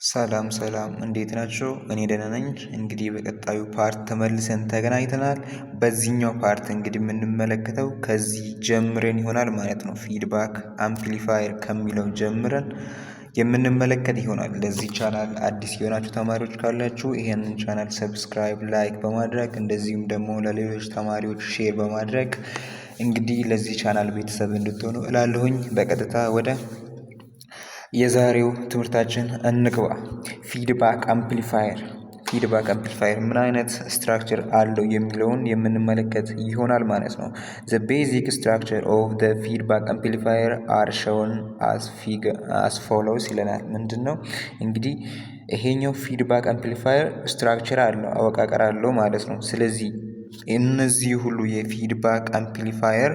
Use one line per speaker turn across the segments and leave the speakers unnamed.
ሰላም ሰላም እንዴት ናችሁ? እኔ ደህና ነኝ። እንግዲህ በቀጣዩ ፓርት ተመልሰን ተገናኝተናል። በዚህኛው ፓርት እንግዲህ የምንመለከተው ከዚህ ጀምረን ይሆናል ማለት ነው። ፊድባክ አምፕሊፋየር ከሚለው ጀምረን የምንመለከት ይሆናል። ለዚህ ቻናል አዲስ የሆናችሁ ተማሪዎች ካላችሁ ይሄንን ቻናል ሰብስክራይብ፣ ላይክ በማድረግ እንደዚሁም ደግሞ ለሌሎች ተማሪዎች ሼር በማድረግ እንግዲህ ለዚህ ቻናል ቤተሰብ እንድትሆኑ እላለሁኝ። በቀጥታ ወደ የዛሬው ትምህርታችን እንግባ። ፊድባክ አምፕሊፋየር ምን አይነት ስትራክቸር አለው የሚለውን የምንመለከት ይሆናል ማለት ነው። ዘ ቤዚክ ስትራክቸር ኦፍ ዘ ፊድባክ አምፕሊፋየር አር ሾውን አስ ፎሎውስ ይለናል። ምንድን ነው እንግዲህ ይሄኛው ፊድባክ አምፕሊፋየር ስትራክቸር አለው፣ አወቃቀር አለው ማለት ነው። ስለዚህ እነዚህ ሁሉ የፊድባክ አምፕሊፋየር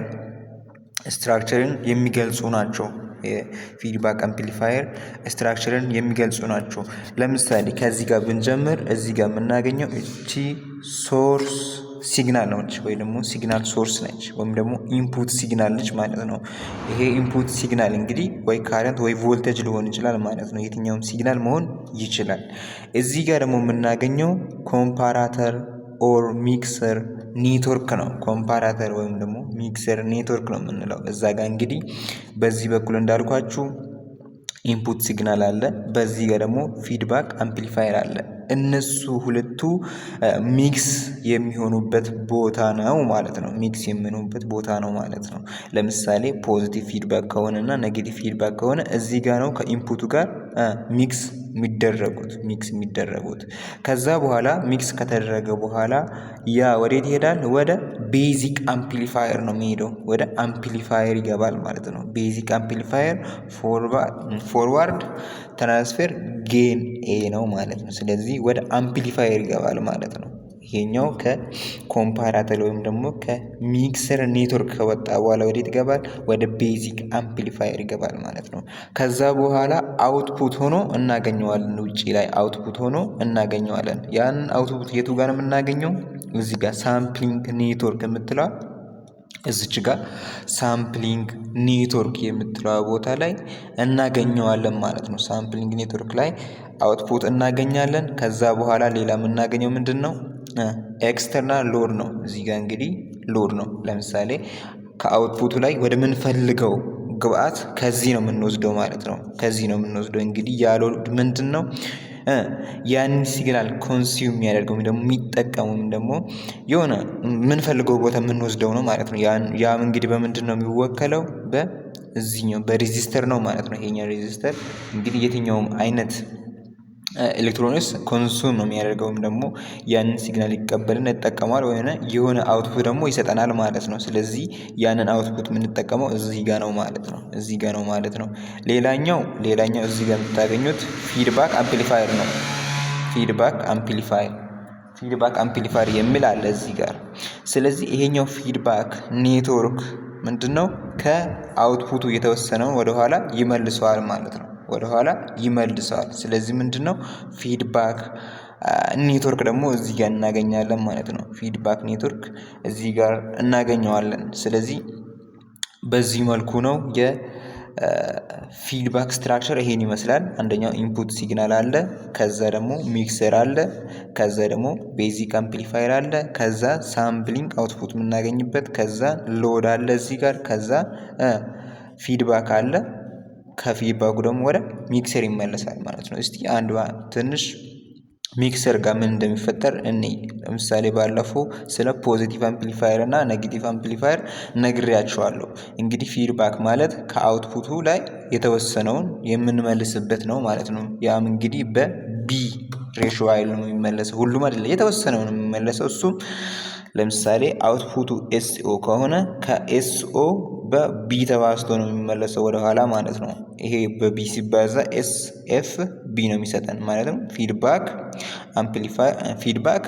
ስትራክቸርን የሚገልጹ ናቸው። የፊድባክ አምፕሊፋየር ስትራክቸርን የሚገልጹ ናቸው። ለምሳሌ ከዚህ ጋር ብንጀምር እዚህ ጋር የምናገኘው እቺ ሶርስ ሲግናል ነች፣ ወይ ደግሞ ሲግናል ሶርስ ነች፣ ወይም ደግሞ ኢንፑት ሲግናል ነች ማለት ነው። ይሄ ኢንፑት ሲግናል እንግዲህ ወይ ካረንት ወይ ቮልቴጅ ሊሆን ይችላል ማለት ነው። የትኛውም ሲግናል መሆን ይችላል። እዚህ ጋር ደግሞ የምናገኘው ኮምፓራተር ኦር ሚክሰር ኔትወርክ ነው። ኮምፓራተር ወይም ደግሞ ሚክሰር ኔትወርክ ነው የምንለው። እዛ ጋር እንግዲህ በዚህ በኩል እንዳልኳችሁ ኢንፑት ሲግናል አለ፣ በዚህ ጋር ደግሞ ፊድባክ አምፕሊፋየር አለ። እነሱ ሁለቱ ሚክስ የሚሆኑበት ቦታ ነው ማለት ነው። ሚክስ የሚሆኑበት ቦታ ነው ማለት ነው። ለምሳሌ ፖዚቲቭ ፊድባክ ከሆነ እና ኔጌቲቭ ፊድባክ ከሆነ እዚህ ጋር ነው ከኢንፑቱ ጋር ሚክስ የሚደረጉት። ከዛ በኋላ ሚክስ ከተደረገ በኋላ ያ ወዴት ይሄዳል? ወደ ቤዚክ አምፕሊፋየር ነው የሚሄደው። ወደ አምፕሊፋየር ይገባል ማለት ነው። ቤዚክ አምፕሊፋየር ፎርዋርድ ትራንስፈር ጌን ኤ ነው ማለት ነው። ስለዚህ ወደ አምፕሊፋየር ይገባል ማለት ነው። ይሄኛው ከኮምፓራተር ወይም ደግሞ ከሚክሰር ኔትወርክ ከወጣ በኋላ ወዴት ይገባል? ወደ ቤዚክ አምፕሊፋየር ይገባል ማለት ነው። ከዛ በኋላ አውትፑት ሆኖ እናገኘዋለን። ውጪ ላይ አውትፑት ሆኖ እናገኘዋለን። ያን አውትፑት የቱ ጋር ነው የምናገኘው? እዚህ ጋር ሳምፕሊንግ ኔትወርክ የምትለዋ እዚች ጋር ሳምፕሊንግ ኔትወርክ የምትለዋ ቦታ ላይ እናገኘዋለን ማለት ነው። ሳምፕሊንግ ኔትወርክ ላይ አውትፑት እናገኛለን። ከዛ በኋላ ሌላ የምናገኘው ምንድን ነው? ኤክስተርናል ሎድ ነው። እዚህ ጋር እንግዲህ ሎድ ነው። ለምሳሌ ከአውትፑቱ ላይ ወደ ምንፈልገው ግብአት ከዚህ ነው የምንወስደው ማለት ነው። ከዚህ ነው የምንወስደው። እንግዲህ ያ ሎድ ምንድን ነው? ያንን ሲግናል ኮንሱም የሚያደርገው ወይም ደግሞ የሚጠቀሙ ወይም ደግሞ የሆነ የምንፈልገው ቦታ የምንወስደው ነው ማለት ነው። ያም እንግዲህ በምንድን ነው የሚወከለው? በዚህኛው በሬዚስተር ነው ማለት ነው። ይሄኛው ሬዚስተር እንግዲህ የትኛውም አይነት ኤሌክትሮኒክስ ኮንሱም ነው የሚያደርገው ወይም ደግሞ ያንን ሲግናል ይቀበልና ይጠቀማል፣ ወይ የሆነ አውትፑት ደግሞ ይሰጠናል ማለት ነው። ስለዚህ ያንን አውትፑት የምንጠቀመው እዚህ ጋር ነው ማለት ነው። እዚህ ጋር ነው ማለት ነው። ሌላኛው እዚህ ጋር የምታገኙት ፊድባክ አምፕሊፋየር ነው። ፊድባክ አምፕሊፋየር የሚል አለ እዚህ ጋር። ስለዚህ ይሄኛው ፊድባክ ኔትወርክ ምንድነው? ከአውትፑቱ የተወሰነውን ወደኋላ ይመልሰዋል ማለት ነው። ስለዚህ ምንድነው? ፊድባክ ኔትወርክ ደግሞ እዚህ ጋር እናገኛለን ማለት ነው። ፊድባክ ኔትወርክ እዚህ ጋር እናገኘዋለን። ስለዚህ በዚህ መልኩ ነው የፊድባክ ስትራክቸር ይሄን ይመስላል። አንደኛው ኢንፑት ሲግናል አለ፣ ከዛ ደግሞ ሚክሰር አለ፣ ከዛ ደግሞ ቤዚክ አምፕሊፋየር አለ፣ ከዛ ሳምፕሊንግ አውትፑት የምናገኝበት፣ ከዛ ሎድ አለ እዚህ ጋር፣ ከዛ ፊድባክ አለ። ከፊድባኩ ደግሞ ወደ ሚክሰር ይመለሳል ማለት ነው። እስቲ አንድ ትንሽ ሚክሰር ጋር ምን እንደሚፈጠር እኔ ለምሳሌ ባለፈው ስለ ፖዚቲቭ አምፕሊፋየር እና ኔጌቲቭ አምፕሊፋየር ነግሬያቸዋለሁ። እንግዲህ ፊድባክ ማለት ከአውትፑቱ ላይ የተወሰነውን የምንመልስበት ነው ማለት ነው። ያም እንግዲህ በቢ ሬሽዮ ኃይል ነው የሚመለሰው። ሁሉም አይደለም፣ የተወሰነውን የሚመለሰው። እሱም ለምሳሌ አውትፑቱ ኤስኦ ከሆነ ከኤስኦ በቢ ተባዝቶ ነው የሚመለሰው ወደኋላ ማለት ነው። ይሄ በቢ ሲባዛ ኤስኤፍ ቢ ነው የሚሰጠን ማለትም ፊድባክ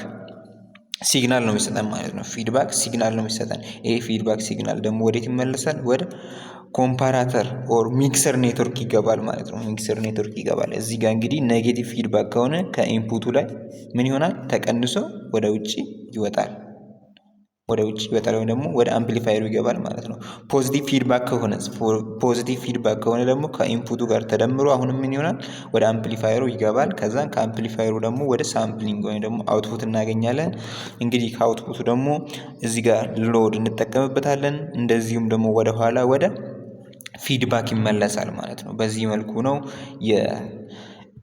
ሲግናል ነው የሚሰጠን ማለት ነው። ፊድባክ ሲግናል ነው የሚሰጠን። ይሄ ፊድባክ ሲግናል ደግሞ ወዴት ይመለሳል? ወደ ኮምፓራተር ኦር ሚክሰር ኔትወርክ ይገባል ማለት ነው። ሚክሰር ኔትወርክ ይገባል። እዚህ ጋር እንግዲህ ኔጌቲቭ ፊድባክ ከሆነ ከኢንፑቱ ላይ ምን ይሆናል? ተቀንሶ ወደ ውጭ ይወጣል። ወደ ውጭ ይወጣል ወይም ደግሞ ወደ አምፕሊፋየሩ ይገባል ማለት ነው። ፖዚቲቭ ፊድባክ ከሆነ ደግሞ ከኢንፑቱ ጋር ተደምሮ አሁንም ምን ይሆናል? ወደ አምፕሊፋየሩ ይገባል። ከዛ ከአምፕሊፋየሩ ደግሞ ወደ ሳምፕሊንግ ወይም ደግሞ አውትፑት እናገኛለን። እንግዲህ ከአውትፑቱ ደግሞ እዚህ ጋር ሎድ እንጠቀምበታለን። እንደዚሁም ደግሞ ወደ ኋላ ወደ ፊድባክ ይመለሳል ማለት ነው። በዚህ መልኩ ነው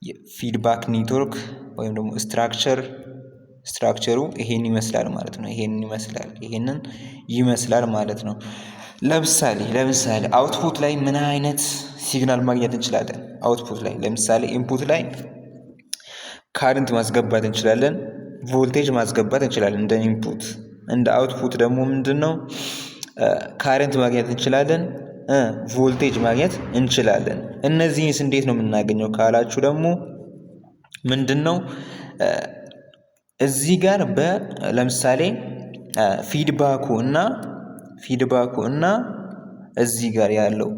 የፊድባክ ኔትወርክ ወይም ደግሞ ስትራክቸሩ ይሄን ይመስላል ማለት ነው። ይሄንን ይመስላል ማለት ነው። ለምሳሌ አውትፑት ላይ ምን አይነት ሲግናል ማግኘት እንችላለን? አውትፑት ላይ ለምሳሌ ኢንፑት ላይ ካረንት ማስገባት እንችላለን፣ ቮልቴጅ ማስገባት እንችላለን እንደ ኢንፑት። እንደ አውትፑት ደግሞ ምንድነው? ካረንት ማግኘት እንችላለን፣ ቮልቴጅ ማግኘት እንችላለን። እነዚህስ እንዴት ነው የምናገኘው ካላችሁ ደግሞ ምንድነው እዚህ ጋር ለምሳሌ ፊድባኩ እና እዚህ ጋር ያለው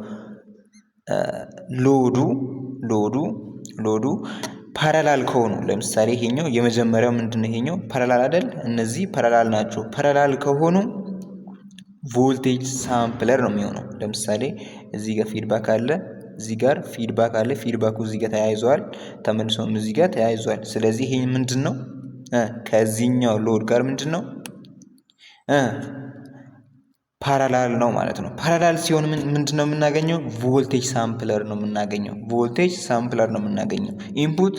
ሎዱ ፓራላል ከሆኑ ለምሳሌ ይሄኛው የመጀመሪያው ምንድነው? ይሄኛው ፓራላል አይደል? እነዚህ ፓራላል ናቸው። ፓራላል ከሆኑ ቮልቴጅ ሳምፕለር ነው የሚሆነው። ለምሳሌ እዚህ ጋር ፊድባክ አለ፣ እዚህ ጋር ፊድባክ አለ። ፊድባኩ እዚህ ጋር ተያይዟል፣ ተመልሶም እዚህ ጋር ተያይዟል። ስለዚህ ይሄ ምንድነው? ከዚህኛው ሎድ ጋር ምንድነው? ፓራላል ነው ማለት ነው። ፓራላል ሲሆን ምንድነው የምናገኘው? ቮልቴጅ ሳምፕለር ነው የምናገኘው። ኢንፑት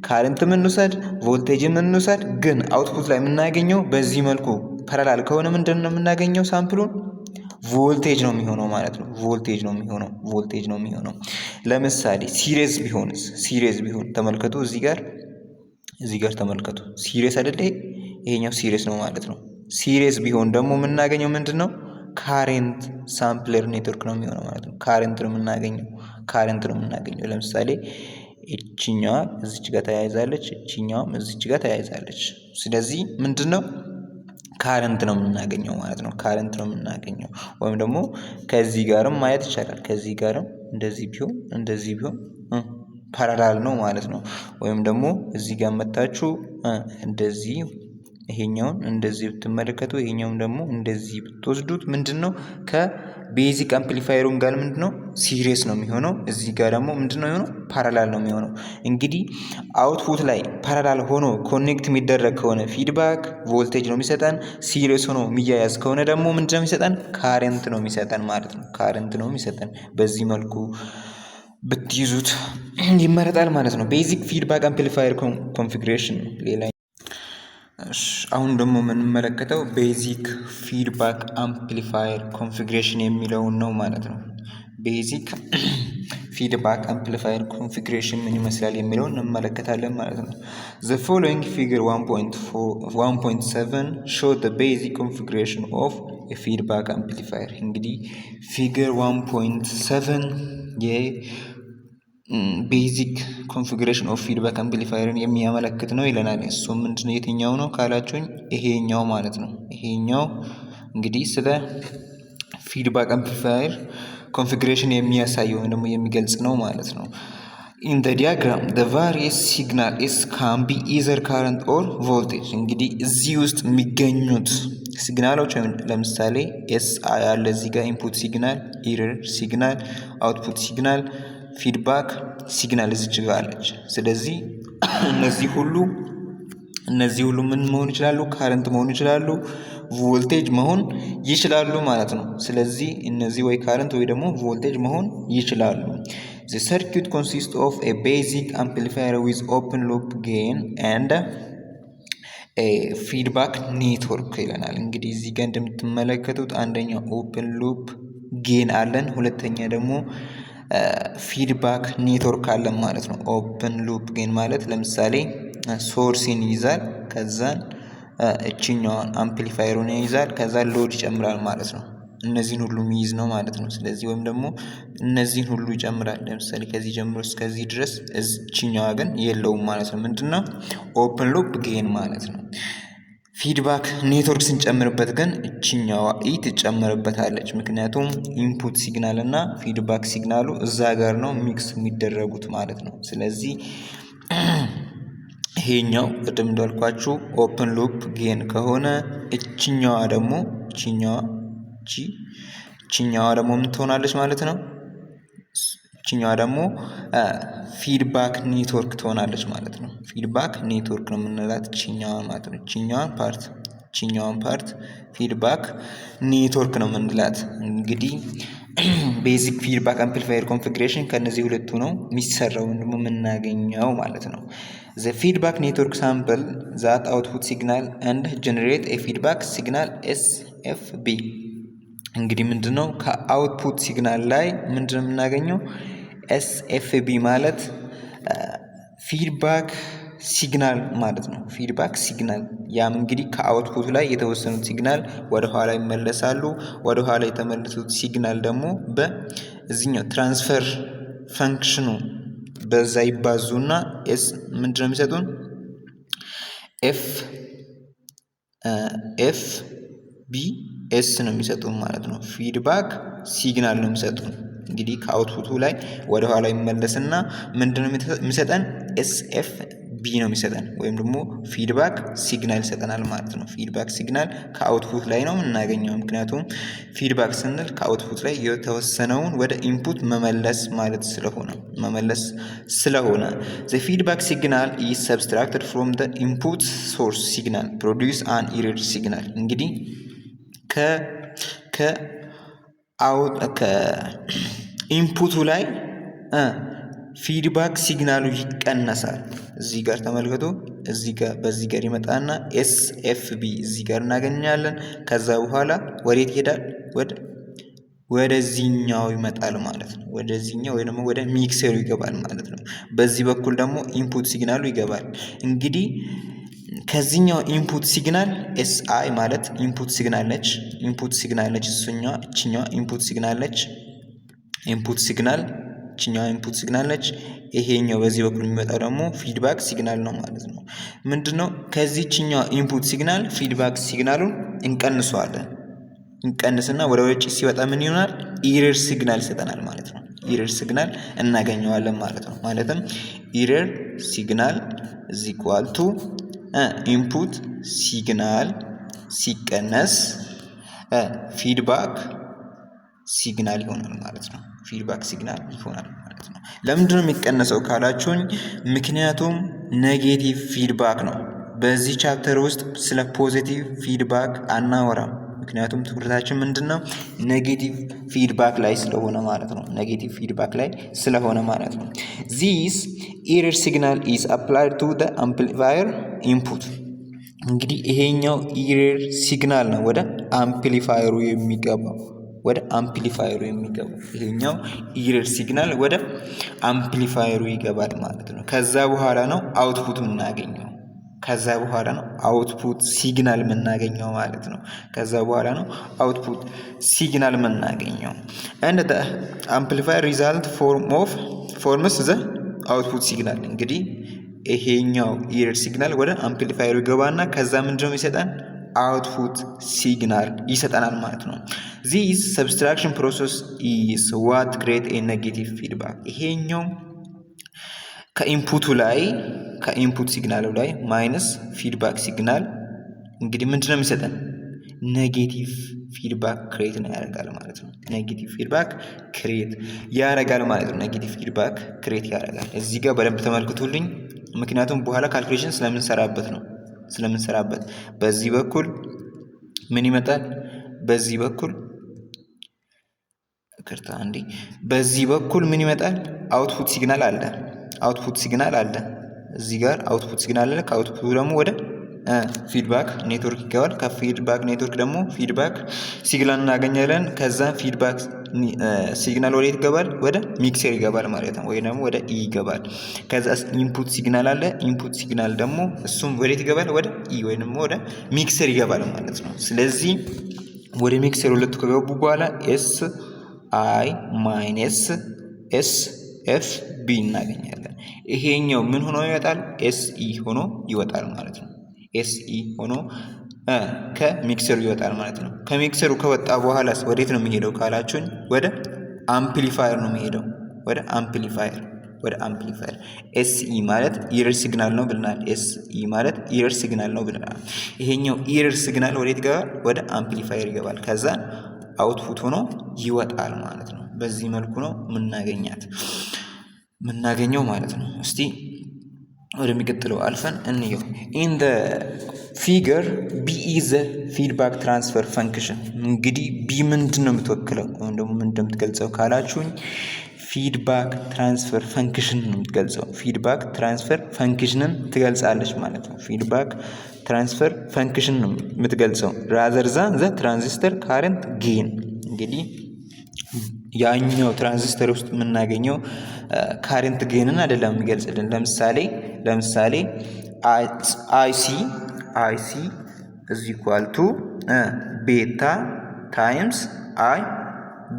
ካረንት እንውሰድ፣ ቮልቴጅ እንውሰድ፣ ግን አውትፑት ላይ የምናገኘው በዚህ መልኩ ፓራላል ከሆነ ምንድነው የምናገኘው? ሳምፕሉን ቮልቴጅ ነው የሚሆነው ማለት ነው። ቮልቴጅ ነው የሚሆነው። ለምሳሌ ሲሪየስ ቢሆን ተመልከቱ። እዚህ ጋር ተመልከቱ። ሲሪየስ አይደለ? ይሄኛው ሲሪየስ ነው ማለት ነው። ሲሪየስ ቢሆን ደግሞ የምናገኘው ምንድነው? ካሬንት ሳምፕለር ኔትወርክ ነው የሚሆነው ማለት ነው። ካሬንት ነው የምናገኘው። ለምሳሌ እቺኛዋ እዚች ጋር ተያይዛለች፣ እቺኛዋም እዚች ጋር ተያይዛለች። ስለዚህ ምንድነው? ካረንት ነው የምናገኘው ማለት ነው። ወይም ደግሞ ከዚህ ጋርም ማየት ይቻላል። ከዚህ ጋርም እንደዚህ ቢሆን ፓራላል ነው ማለት ነው። ወይም ደግሞ እዚህ ጋር መጣችሁ እንደዚህ ይሄኛውን እንደዚህ ብትመለከቱ፣ ይሄኛውን ደግሞ እንደዚህ ብትወስዱት ምንድነው? ከቤዚክ አምፕሊፋየሩን ጋር ምንድነው? ሲሪየስ ነው የሚሆነው። እዚህ ጋር ደግሞ ምንድነው የሚሆነው? ፓራላል ነው የሚሆነው። እንግዲህ አውትፑት ላይ ፓራላል ሆኖ ኮኔክት የሚደረግ ከሆነ ፊድባክ ቮልቴጅ ነው የሚሰጠን። ሲሪየስ ሆኖ የሚያያዝ ከሆነ ደግሞ ምንድነው የሚሰጠን? ካረንት ነው የሚሰጠን ማለት ነው። በዚህ መልኩ ብትይዙት ይመረጣል ማለት ነው። ቤዚክ ፊድባክ አምፕሊፋየር ኮንፊግሬሽን ሌላ። አሁን ደግሞ የምንመለከተው ቤዚክ ፊድባክ አምፕሊፋየር ኮንፊግሬሽን የሚለውን ነው ማለት ነው። ቤዚክ ፊድባክ አምፕሊፋየር ኮንፊግሬሽን ምን ይመስላል የሚለውን እንመለከታለን ማለት ነው። The following figure 1.7 show the basic configuration of a feedback amplifier። እንግዲህ ፊገር 1.7 የቤዚክ ኮንፊግሬሽን ኦፍ ፊድባክ አምፕሊፋየርን የሚያመለክት ነው ይለናል። እሱም ምንድነው? የትኛው ነው ካላችሁኝ ይሄኛው ማለት ነው። ይሄኛው እንግዲህ ስለ ፊድባክ አምፕሊፋየር ኮንፊግሬሽን የሚያሳይ ወይም ደግሞ የሚገልጽ ነው ማለት ነው። In the diagram the various signal is can be either current or voltage። እንግዲህ እዚህ ውስጥ የሚገኙት ሲግናሎች ለምሳሌ ኤስ ያለ እዚህ ጋር ኢንፑት ሲግናል፣ ኢረር ሲግናል፣ አውትፑት ሲግናል፣ ፊድባክ ሲግናል እዚች ጋር አለች። ስለዚህ እነዚህ ሁሉ ምን መሆን ይችላሉ? ካረንት መሆን ይችላሉ፣ ቮልቴጅ መሆን ይችላሉ ማለት ነው። ስለዚህ እነዚህ ወይ ካረንት ወይ ደግሞ ቮልቴጅ መሆን ይችላሉ። The circuit consists of a basic amplifier with open loop gain and a feedback network ይለናል። እንግዲህ እዚህ ጋር እንደምትመለከቱት አንደኛው ኦፕን ሉፕ ጌን አለን፣ ሁለተኛ ደግሞ ፊድባክ ኔትወርክ አለን ማለት ነው። ኦፕን ሉፕ ጌን ማለት ለምሳሌ ሶርስን ይይዛል፣ ከዛን እችኛዋን አምፕሊፋየሩን ይይዛል፣ ከዛ ሎድ ይጨምራል ማለት ነው። እነዚህን ሁሉ የሚይዝ ነው ማለት ነው። ስለዚህ ወይም ደግሞ እነዚህን ሁሉ ይጨምራል። ለምሳሌ ከዚህ ጀምሮ እስከዚህ ድረስ እችኛዋ ግን የለውም ማለት ነው። ምንድነው? ኦፕን ሉፕ ጌን ማለት ነው። ፊድባክ ኔትወርክ ስንጨምርበት ግን እችኛዋ ትጨምርበታለች። ምክንያቱም ኢንፑት ሲግናል እና ፊድባክ ሲግናሉ እዛ ጋር ነው ሚክስ የሚደረጉት ማለት ነው። ስለዚህ ይሄኛው ቅድም እንዳልኳችሁ ኦፕን ሉፕ ጌን ከሆነ እችኛዋ ደግሞ ምን ትሆናለች ማለት ነው? እችኛዋ ደግሞ ፊድባክ ኔትወርክ ትሆናለች ማለት ነው። ፊድባክ ኔትወርክ ነው የምንላት እችኛዋን ማለት ነው። እችኛዋን ፓርት ፊድባክ ኔትወርክ ነው የምንላት። እንግዲህ ቤዚክ ፊድባክ አምፕሊፋየር ኮንፊግሬሽን ከነዚህ ሁለቱ ነው የሚሰራው ደግሞ የምናገኘው ማለት ነው። ዘ ፊድባክ ኔትወርክ ሳምፕል ዛት አውትፑት ሲግናል ኤንድ ጀነሬት ኤ ፊድባክ ሲግናል ኤስኤፍቢ። እንግዲህ ምንድነው ከአውትፑት ሲግናል ላይ ምንድነው የምናገኘው? ኤስኤፍቢ ማለት ፊድባክ ሲግናል ማለት ነው። ፊድባክ ሲግናል ያም እንግዲህ ከአውትፑት ላይ የተወሰኑት ሲግናል ወደ ኋላ ይመለሳሉ። ወደ ኋላ የተመለሱት ሲግናል ደግሞ በዚህኛው ትራንስፈር ፈንክሽኑ በዛ ይባዙና ኤስ ምንድነው የሚሰጡን? ኤፍ ቢ ኤስ ነው የሚሰጡን ማለት ነው። ፊድባክ ሲግናል ነው የሚሰጡን። እንግዲህ ከአውትፑቱ ላይ ወደ ኋላ ይመለስና ምንድነው የሚሰጠን? ኤስኤፍ ቢ ነው የሚሰጠን ወይም ደግሞ ፊድባክ ሲግናል ይሰጠናል ማለት ነው። ፊድባክ ሲግናል ከአውትፑት ላይ ነው የምናገኘው። ምክንያቱም ፊድባክ ስንል ከአውትፑት ላይ የተወሰነውን ወደ ኢንፑት መመለስ ማለት ስለሆነ the feedback signal is subtracted from the input source signal produce an error signal። እንግዲህ ከኢንፑቱ ላይ ፊድባክ ሲግናሉ ይቀነሳል። እዚህ ጋር ተመልከቱ። በዚህ ጋር ይመጣና ኤስኤፍቢ እዚህ ጋር እናገኛለን። ከዛ በኋላ ወዴት ይሄዳል? ወደዚህኛው ይመጣል ማለት ነው። ወደዚህኛው ወይ ደግሞ ወደ ሚክሰሩ ይገባል ማለት ነው። በዚህ በኩል ደግሞ ኢንፑት ሲግናሉ ይገባል። እንግዲህ ከዚህኛው ኢንፑት ሲግናል ኤስአይ ማለት ኢንፑት ሲግናል ነች። እችኛዋ ኢንፑት ሲግናል ነች። ይሄኛው በዚህ በኩል የሚመጣው ደግሞ ፊድባክ ሲግናል ነው ማለት ነው። ምንድነው ከዚህኛው ኢንፑት ሲግናል ፊድባክ ሲግናሉን እንቀንስና ወደ ውጭ ሲወጣ ምን ይሆናል? ኢረር ሲግናል ይሰጠናል ማለት ነው። ኢረር ሲግናል እናገኘዋለን ማለት ነው። ማለትም ኢረር ሲግናል is equal to ኢንፑት ሲግናል ሲቀነስ ፊድባክ ሲግናል ይሆናል ማለት ነው። ለምንድነው የሚቀነሰው ካላችሁኝ፣ ምክንያቱም ኔጌቲቭ ፊድባክ ነው። በዚህ ቻፕተር ውስጥ ስለ ፖዚቲቭ ፊድባክ አናወራም። ምክንያቱም ትኩረታችን ምንድነው? ኔጌቲቭ ፊድባክ ላይ ስለሆነ ማለት ነው። ዚስ ኢረር ሲግናል ኢዝ አፕላይድ ቱ ዘ አምፕሊፋየር ኢንፑት። እንግዲህ ይሄኛው ኢረር ሲግናል ነው ወደ አምፕሊፋየሩ የሚገባው። ይሄኛው ኢረር ሲግናል ወደ አምፕሊፋየሩ ይገባል ማለት ነው። ከዛ በኋላ ነው አውትፑት የምናገኘው። አውትፑት ሲግናል የምናገኘው ማለት ነው። and the amplifier result forms the output signal። እንግዲህ ይሄኛው ኢረር ሲግናል ወደ አምፕሊፋየሩ ይገባና ከዛ ምንድነው የሚሰጠን? አውትፑት ሲግናል ይሰጠናል ማለት ነው። this subtraction process is what create a negative feedback። ይሄኛው ከኢንፑት ሲግናሉ ላይ ማይነስ ፊድባክ ሲግናል እንግዲህ ምንድነው የሚሰጠን? ኔጌቲቭ ፊድባክ ክሬት ያደርጋል ማለት ነው። ኔጌቲቭ ፊድባክ ክሬት ያደርጋል። እዚህ ጋር በደንብ ተመልክቱልኝ፣ ምክንያቱም በኋላ ካልኩሌሽን ስለምንሰራበት በዚህ በኩል ምን ይመጣል? በዚህ በኩል ምን ይመጣል? አውትፑት ሲግናል አለ። እዚህ ጋር አውትፑት ሲግናል አለ። ከአውትፑቱ ደግሞ ወደ ፊድባክ ኔትወርክ ይገባል። ከፊድባክ ኔትወርክ ደግሞ ፊድባክ ሲግናል እናገኛለን። ከዛ ፊድባክ ሲግናል ወዴት ይገባል? ወደ ሚክሰር ይገባል ማለት ነው፣ ወይ ደግሞ ወደ ኢ ይገባል። ከዛ ኢንፑት ሲግናል አለ። ኢንፑት ሲግናል ደግሞ እሱም ወዴት ይገባል? ወደ ኢ ወይ ደግሞ ወደ ሚክሰር ይገባል ማለት ነው። ስለዚህ ወደ ሚክሰር ሁለቱ ከገቡ በኋላ ኤስ አይ ማይነስ ኤስ ኤፍ ቢ እናገኛለን። ይሄኛው ምን ሆኖ ይወጣል? ኤስኢ ሆኖ ይወጣል ማለት ነው። ኤስኢ ሆኖ ከሚክሰሩ ይወጣል ማለት ነው። ከሚክሰሩ ከወጣ በኋላስ ወዴት ነው የሚሄደው ካላችሁኝ፣ ወደ አምፕሊፋየር ነው የሚሄደው። ወደ አምፕሊፋየር። ኤስኢ ማለት ኢረር ሲግናል ነው ብለናል። ኤስኢ ማለት ኢረር ሲግናል ነው ብለናል። ይሄኛው ኢረር ሲግናል ወዴት ይገባል? ወደ አምፕሊፋየር ይገባል። ከዛ አውትፑት ሆኖ ይወጣል ማለት ነው። በዚህ መልኩ ነው የምናገኘው ማለት ነው። እስቲ ወደሚቀጥለው አልፈን እንየው። ኢን ዘ ፊገር ቢ ኢዝ ዘ ፊድባክ ትራንስፈር ፈንክሽን። እንግዲህ ቢ ምንድን ነው የምትወክለው ወይም ደግሞ ምን እንደምትገልጸው ካላችሁኝ ፊድባክ ትራንስፈር ፈንክሽን ነው የምትገልጸው። ፊድባክ ትራንስፈር ፈንክሽንን ትገልጻለች ማለት ነው። ፊድባክ ትራንስፈር ፈንክሽን ነው የምትገልጸው ራዘር ዛን ዘ ትራንዚስተር ካረንት ጌን። እንግዲህ ያኛው ትራንዚስተር ውስጥ የምናገኘው ካረንት ጌንን አይደለም የሚገልጽልን። ለምሳሌ አይሲ is equal to ቤታ ታይምስ አይ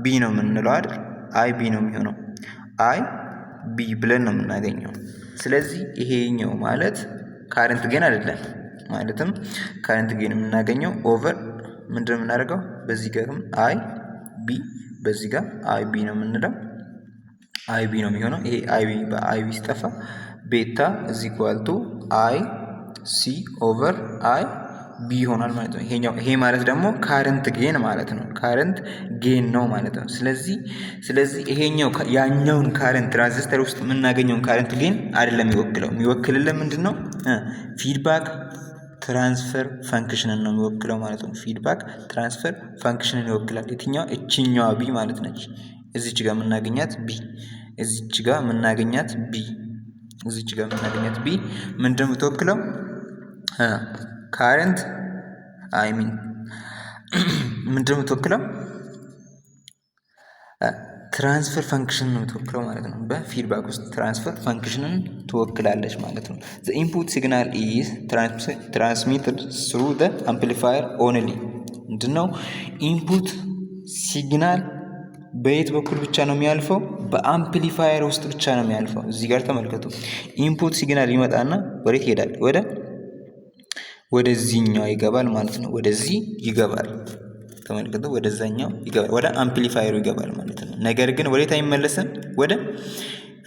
ቢ ነው የምንለው አይደል? አይ ቢ ነው የሚሆነው። አይ ቢ ብለን ነው የምናገኘው። ስለዚህ ይሄኛው ማለት ካረንት ጌን አይደለም። ማለትም ካረንት ጌን የምናገኘው ኦቨር ምንድነው የምናደርገው? በዚህ ጋርም አይ ቢ በዚህ ጋር አይ ቢ ነው የምንለው። አይ ቢ ነው የሚሆነው። ይሄ አይ ቢ በአይ ቢ ሲጠፋ ቤታ is equal to አይ ሲ ኦቨር አይ ቢ ይሆናል ማለት ነው። ይሄ ማለት ደግሞ ካረንት ጌን ማለት ነው። ካረንት ጌን ነው ማለት ነው። ስለዚህ ይሄኛው ያኛውን ካረንት ትራንዚስተር ውስጥ የምናገኘውን ካረንት ጌን አይደለም የሚወክልልን ምንድን ነው? ፊድባክ ትራንስፈር ፈንክሽንን ነው የሚወክለው ማለት ነው። ፊድባክ ትራንስፈር ፈንክሽንን ይወክላል። የትኛው? እችኛዋ ቢ ማለት ነች። እዚች ጋር የምናገኛት ቢ ምንድን ነው የምትወክለው? ካረንት ምንድን ነው የምትወክለው? ትራንስፈር ፈንክሽን ነው የምትወክለው ማለት ነው። በፊድባክ ውስጥ ትራንስፈር ፈንክሽንን ትወክላለች ማለት ነው። ዘ ኢንፑት ሲግናል ኢዝ ትራንስሚትድ ስሩ ዘ አምፕሊፋየር ኦንሊ። ምንድን ነው ኢንፑት ሲግናል በየት በኩል ብቻ ነው የሚያልፈው? በአምፕሊፋየር ውስጥ ብቻ ነው የሚያልፈው። እዚህ ጋር ተመልከቱ። ኢንፑት ሲግናል ይመጣና ወዴት ይሄዳል? ወደዚህኛው ይገባል ማለት ነው። ወደዚህ ይገባል። ተመልከቱ፣ ወደዛኛው ይገባል፣ ወደ አምፕሊፋየሩ ይገባል ማለት ነው። ነገር ግን ወዴት አይመለስም? ወደ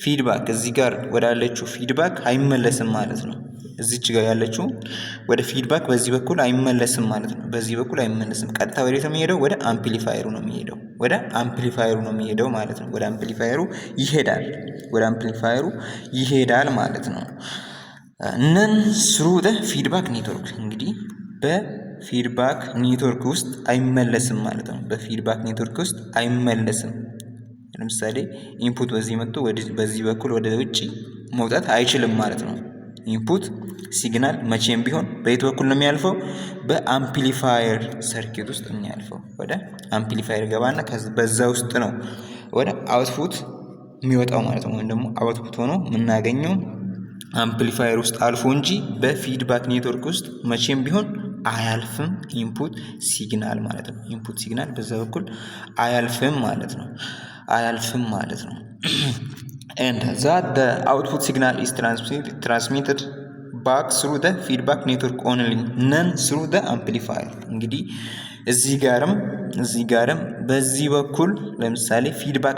ፊድባክ፣ እዚህ ጋር ወዳለችው ፊድባክ አይመለስም ማለት ነው። እዚች ጋር ያለችው ወደ ፊድባክ በዚህ በኩል አይመለስም ማለት ነው። በዚህ በኩል አይመለስም። ቀጥታ ወዴት ነው የሚሄደው? ወደ አምፕሊፋየሩ ነው የሚሄደው ማለት ነው። ወደ አምፕሊፋየሩ ይሄዳል ማለት ነው። ነን ስሩ ዘ ፊድባክ ኔትወርክ። እንግዲህ በፊድባክ ኔትወርክ ውስጥ አይመለስም ማለት ነው። በፊድባክ ኔትወርክ ውስጥ አይመለስም። ለምሳሌ ኢንፑት በዚህ መጥቶ በዚህ በኩል ወደ ውጭ መውጣት አይችልም ማለት ነው። ኢንፑት ሲግናል መቼም ቢሆን በየት በኩል ነው የሚያልፈው? በአምፕሊፋየር ሰርኪት ውስጥ ነው የሚያልፈው። ወደ አምፕሊፋየር ገባና በዛ ውስጥ ነው ወደ አውትፑት የሚወጣው ማለት ነው። ወይም ደግሞ አውትፑት ሆኖ የምናገኘው አምፕሊፋየር ውስጥ አልፎ እንጂ በፊድባክ ኔትወርክ ውስጥ መቼም ቢሆን አያልፍም ኢንፑት ሲግናል ማለት ነው። ኢንፑት ሲግናል በዛ በኩል አያልፍም ማለት ነው። and that the output signal is transmitted back through the feedback network only, none through the amplifier። እንግዲህ እዚህ ጋርም በዚህ በኩል ለምሳሌ ፊድባክ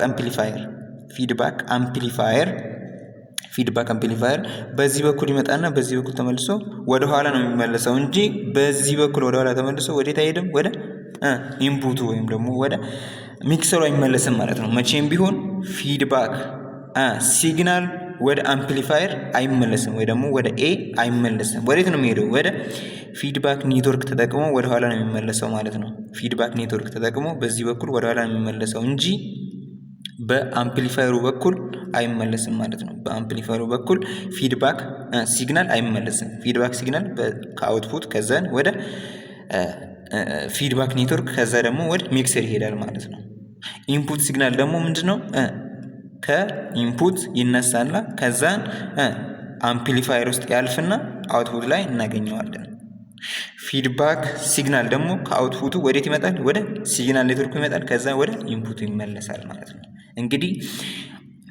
አምፕሊፋየር በዚህ በኩል ይመጣና በዚህ በኩል ተመልሶ ወደ ኋላ ነው የሚመለሰው እንጂ በዚህ በኩል ወደ ኋላ ተመልሶ ወዴት አይሄድም? ወደ ኢንፑቱ ወይም ደግሞ ወደ ሚክሰሩ አይመለስም ማለት ነው። መቼም ቢሆን ፊድባክ ሲግናል ወደ አምፕሊፋየር አይመለስም ወይ ደግሞ ወደ ኤ አይመለስም። ወዴት ነው የሚሄደው? ወደ ፊድባክ ኔትወርክ ተጠቅሞ ወደ ኋላ ነው የሚመለሰው ማለት ነው። ፊድባክ ኔትወርክ ተጠቅሞ በዚህ በኩል ወደ ኋላ ነው የሚመለሰው እንጂ በአምፕሊፋየሩ በኩል አይመለስም ማለት ነው። በአምፕሊፋየሩ በኩል ፊድባክ ሲግናል አይመለስም። ፊድባክ ሲግናል ከአውትፑት ከዛን ወደ ፊድባክ ኔትወርክ ከዛ ደግሞ ወደ ሚክሰር ይሄዳል ማለት ነው። ኢንፑት ሲግናል ደግሞ ምንድነው? ከኢንፑት ይነሳና ከዛን አምፕሊፋየር ውስጥ ያልፍና አውትፑት ላይ እናገኘዋለን። ፊድባክ ሲግናል ደግሞ ከአውትፑቱ ወዴት ይመጣል? ወደ ሲግናል ኔትወርኩ ይመጣል። ከዛ ወደ ኢንፑቱ ይመለሳል ማለት ነው። እንግዲህ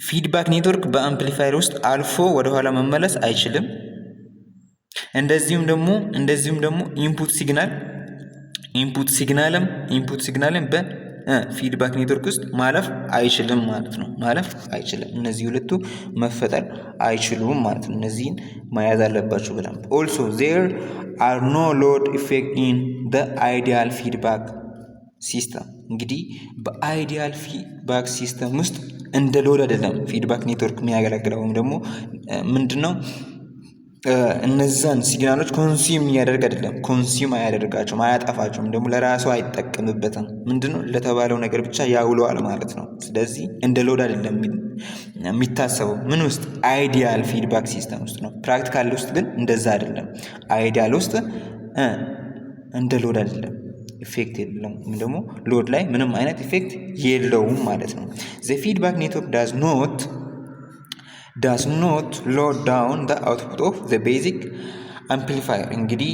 ፊድባክ ኔትወርክ በአምፕሊፋየር ውስጥ አልፎ ወደኋላ መመለስ አይችልም። እንደዚሁም ደግሞ ኢንፑት ሲግናልም ፊድባክ ኔትወርክ ውስጥ ማለፍ አይችልም ማለት ነው። ማለፍ አይችልም። እነዚህ ሁለቱ መፈጠር አይችሉም ማለት ነው። እነዚህን መያዝ አለባችሁ ብለን ኦልሶ ዜር አር ኖ ሎድ ኢፌክት ኢን ደ አይዲያል ፊድባክ ሲስተም። እንግዲህ በአይዲያል ፊድባክ ሲስተም ውስጥ እንደ ሎድ አይደለም ፊድባክ ኔትወርክ የሚያገለግለው ወይም ደግሞ ምንድነው እነዛን ሲግናሎች ኮንሱም እያደረግ አይደለም። ኮንሱም አያደርጋቸውም፣ አያጠፋቸውም፣ ደግሞ ለራሱ አይጠቀምበትም። ምንድነው ለተባለው ነገር ብቻ ያውለዋል ማለት ነው። ስለዚህ እንደ ሎድ አይደለም የሚታሰበው። ምን ውስጥ? አይዲያል ፊድባክ ሲስተም ውስጥ ነው። ፕራክቲካል ውስጥ ግን እንደዛ አይደለም። አይዲያል ውስጥ እንደ ሎድ አይደለም፣ ኢፌክት የለውም፣ ወይም ደግሞ ሎድ ላይ ምንም አይነት ኢፌክት የለውም ማለት ነው። ዘ ፊድባክ ኔትወርክ does not load down the output of the basic amplifier። እንግዲህ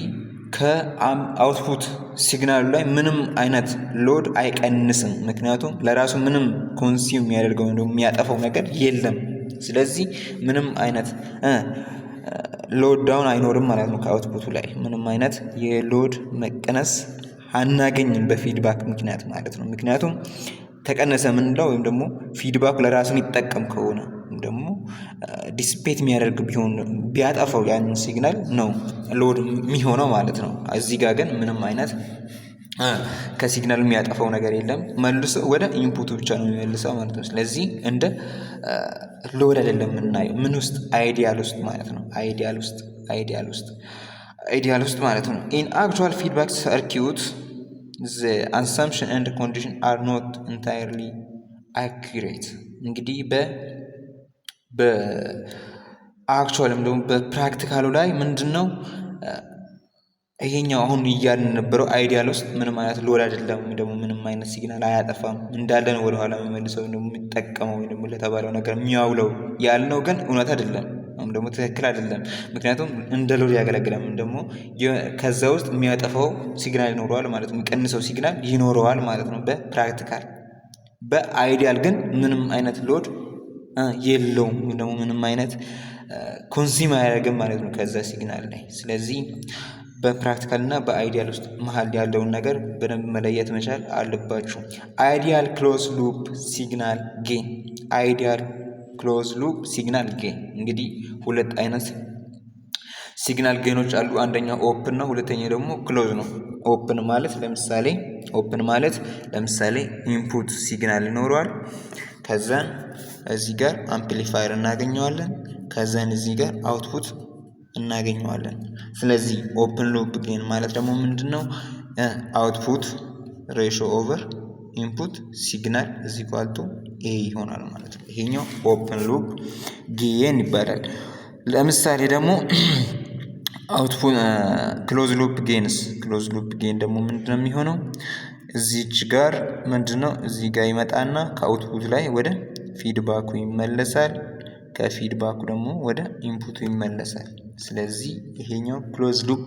ከአውትፑት ሲግናሉ ላይ ምንም አይነት ሎድ አይቀንስም። ምክንያቱም ለራሱ ምንም ኮንሱም የሚያደርገው ወይም የሚያጠፋው ነገር የለም። ስለዚህ ምንም አይነት ሎድ ዳውን አይኖርም ማለት ነው። ከአውትፑቱ ላይ ምንም አይነት የሎድ መቀነስ አናገኝም በፊድባክ ምክንያት ማለት ነው። ምክንያቱም ተቀነሰ ምንለው ወይም ደግሞ ፊድባክ ለራሱ የሚጠቀም ከሆነ ደግሞ ዲስፔት የሚያደርግ ቢሆን ቢያጠፋው ያንን ሲግናል ነው ሎድ የሚሆነው ማለት ነው። እዚህ ጋር ግን ምንም አይነት ከሲግናል የሚያጠፋው ነገር የለም። መልሶ ወደ ኢንፑቱ ብቻ ነው የሚመልሰው ማለት ነው። ስለዚህ እንደ ሎድ አይደለም የምናየው። ምን ውስጥ? አይዲያል ውስጥ ማለት ነው። አይዲያል ውስጥ ማለት ነው። ኢን አክቹዋል ፊድባክ ሰርኪዩት the assumption and condition are not entirely accurate። እንግዲህ በአክቹዋልም ደግሞ በፕራክቲካሉ ላይ ምንድነው ይሄኛው አሁን እያልን ነበረው አይዲያል ውስጥ ምንም አይነት ሎድ አይደለም፣ ደግሞ ምንም አይነት ሲግናል አያጠፋም፣ እንዳለ ነው ወደኋላ የሚመልሰው ወይም ደግሞ የሚጠቀመው ወይም ደግሞ ለተባለው ነገር የሚያውለው ያልነው ግን እውነት አይደለም ወይም ደግሞ ትክክል አይደለም። ምክንያቱም እንደ ሎድ ያገለግላል ወይም ደግሞ ከዛ ውስጥ የሚያጠፋው ሲግናል ይኖረዋል ማለት ነው፣ የሚቀንሰው ሲግናል ይኖረዋል ማለት ነው በፕራክቲካል። በአይዲያል ግን ምንም አይነት ሎድ የለውም ወይም ደግሞ ምንም አይነት ኮንሱም አያደርግም ማለት ነው ከዛ ሲግናል ላይ። ስለዚህ በፕራክቲካል እና በአይዲያል ውስጥ መሀል ያለውን ነገር በደንብ መለየት መቻል አለባችሁ። አይዲያል ክሎዝ ሉፕ ሲግናል ጌን። አይዲያል ክሎዝ ሉፕ ሲግናል ጌን እንግዲህ ሁለት አይነት ሲግናል ጌኖች አሉ። አንደኛው ኦፕን ነው፣ ሁለተኛው ደግሞ ክሎዝ ነው። ኦፕን ማለት ለምሳሌ ኢንፑት ሲግናል ይኖረዋል። ከዛን እዚህ ጋር አምፕሊፋየር እናገኘዋለን። ከዛን እዚህ ጋር አውትፑት እናገኘዋለን። ስለዚህ ኦፕን ሉፕ ጌን ማለት ደግሞ ምንድነው? አውትፑት ሬሾ ኦቨር ኢንፑት ሲግናል እዚህ ኳልቱ ኤ ይሆናል ማለት ነው። ይሄኛው ኦፕን ሉፕ ጌን ይባላል። ለምሳሌ ደግሞ አውትፑት ክሎዝ ሉፕ ጌን ደግሞ ምንድነው የሚሆነው? እዚች ጋር ምንድነው እዚህ ጋር ይመጣና ከአውትፑት ላይ ወደ ፊድባኩ ይመለሳል። ከፊድባኩ ደግሞ ወደ ኢንፑቱ ይመለሳል። ስለዚህ ይሄኛው ክሎዝ ሉፕ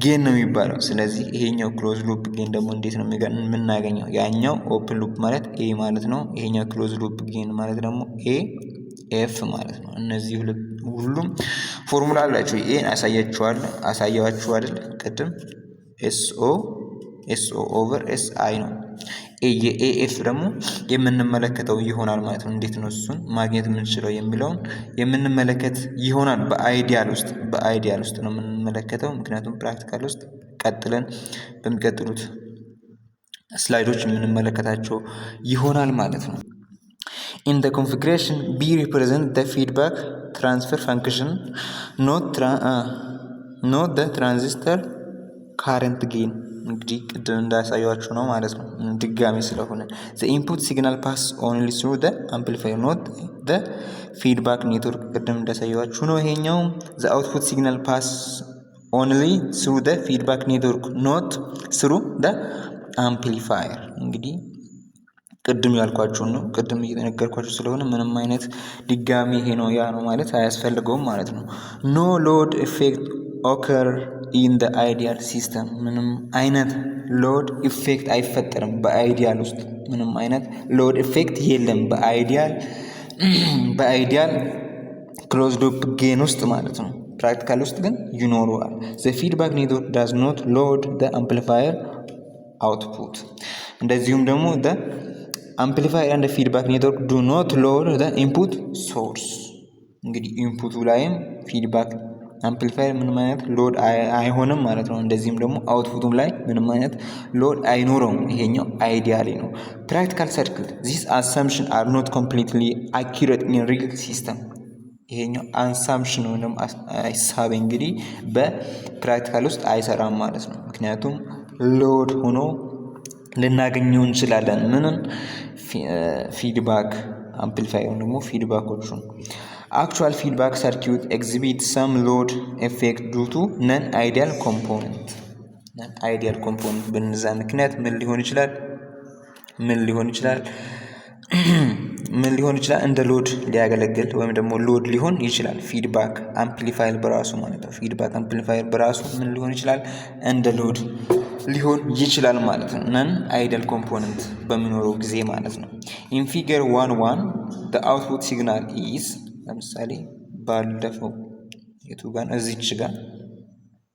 ጌን ነው የሚባለው። ስለዚህ ይሄኛው ክሎዝ ሉፕ ጌን ደግሞ እንዴት ነው የምናገኘው? ያኛው ኦፕን ሉፕ ማለት ኤ ማለት ነው። ይሄኛው ክሎዝ ሉፕ ጌን ማለት ደግሞ ኤ ኤፍ ማለት ነው። እነዚህ ሁሉም ፎርሙላ አላቸው። ኤን አሳያችሁ አይደል ቅድም ኤስኦ ኦቨር ኤስ አይ ነው። የኤኤፍ ደግሞ የምንመለከተው ይሆናል ማለት ነው። እንዴት ነው እሱን ማግኘት የምንችለው የሚለውን የምንመለከት ይሆናል። በአይዲያል ውስጥ ነው የምንመለከተው። ምክንያቱም ፕራክቲካል ውስጥ ቀጥለን በሚቀጥሉት ስላይዶች የምንመለከታቸው ይሆናል ማለት ነው። In the configuration B represent the feedback transfer function, not the transistor current gain። እንግዲህ ቅድም እንዳሳያችሁ ነው ማለት ነው፣ ድጋሚ ስለሆነ the input signal pass only through the amplifier, not the feedback network። ቅድም እንዳሳያችሁ ነው ይሄኛው the output signal pass only through the feedback network, not through the amplifier። እንግዲህ ቅድም ያልኳችሁን ነው፣ ቅድም እየተነገርኳችሁ ስለሆነ ምንም አይነት ድጋሚ ይሄ ነው ያ ነው ማለት አያስፈልገውም ማለት ነው። no load effect occur in the ideal system። ምንም አይነት ሎድ ኢፌክት አይፈጠርም በአይዲያል ውስጥ። ምንም አይነት ሎድ ኢፌክት የለም በአይዲያል ክሎዝ ሉፕ ጌን ውስጥ ማለት ነው። ፕራክቲካል ውስጥ ግን ይኖረዋል። the feedback network does not load the amplifier አውትፑት። እንደዚሁም ደግሞ አምፕሊፋየር ኤንድ ፊድባክ ኔትወርክ ዱ ኖት ሎድ ኢንፑት ሶርስ። እንግዲህ ኢንፑቱ ላይም ፊድባክ አምፕሊፋየር ምንም አይነት ሎድ አይሆንም ማለት ነው። እንደዚህም ደግሞ አውትፑቱም ላይ ምንም አይነት ሎድ አይኖረውም። ይሄኛው አይዲያሊ ነው። ፕራክቲካል ሰርክት ዚስ አሳምፕሽን አር ኖት ኮምፕሊትሊ አኪሬት ኢን ሪል ሲስተም። ይሄኛው አሳምፕሽን ወይም ሀሳብ እንግዲህ በፕራክቲካል ውስጥ አይሰራም ማለት ነው። ምክንያቱም ሎድ ሆኖ ልናገኘው እንችላለን ምንን ፊድባክ አምፕሊፋየር ደግሞ ፊድባኮቹን። አክቹዋል ፊድባክ ሰርኪዩት ኤግዚቢት ሰም ሎድ ኤፌክት ዱ ቱ ነን አይዲያል ኮምፖነንት። ነን አይዲያል ኮምፖነንት በነዛ ምክንያት ምን ሊሆን ይችላል እንደ ሎድ ሊያገለግል ወይም ደግሞ ሎድ ሊሆን ይችላል። ፊድባክ አምፕሊፋየር በራሱ ማለት ነው። ፊድባክ አምፕሊፋየር በራሱ ምን ሊሆን ይችላል? እንደ ሎድ ሊሆን ይችላል ማለት ነው። ነን አይዲያል ኮምፖነንት በሚኖረው ጊዜ ማለት ነው። ኢን ፊገር 1 the output signal is ለምሳሌ ባለፈው የቱ ጋር እዚች ጋር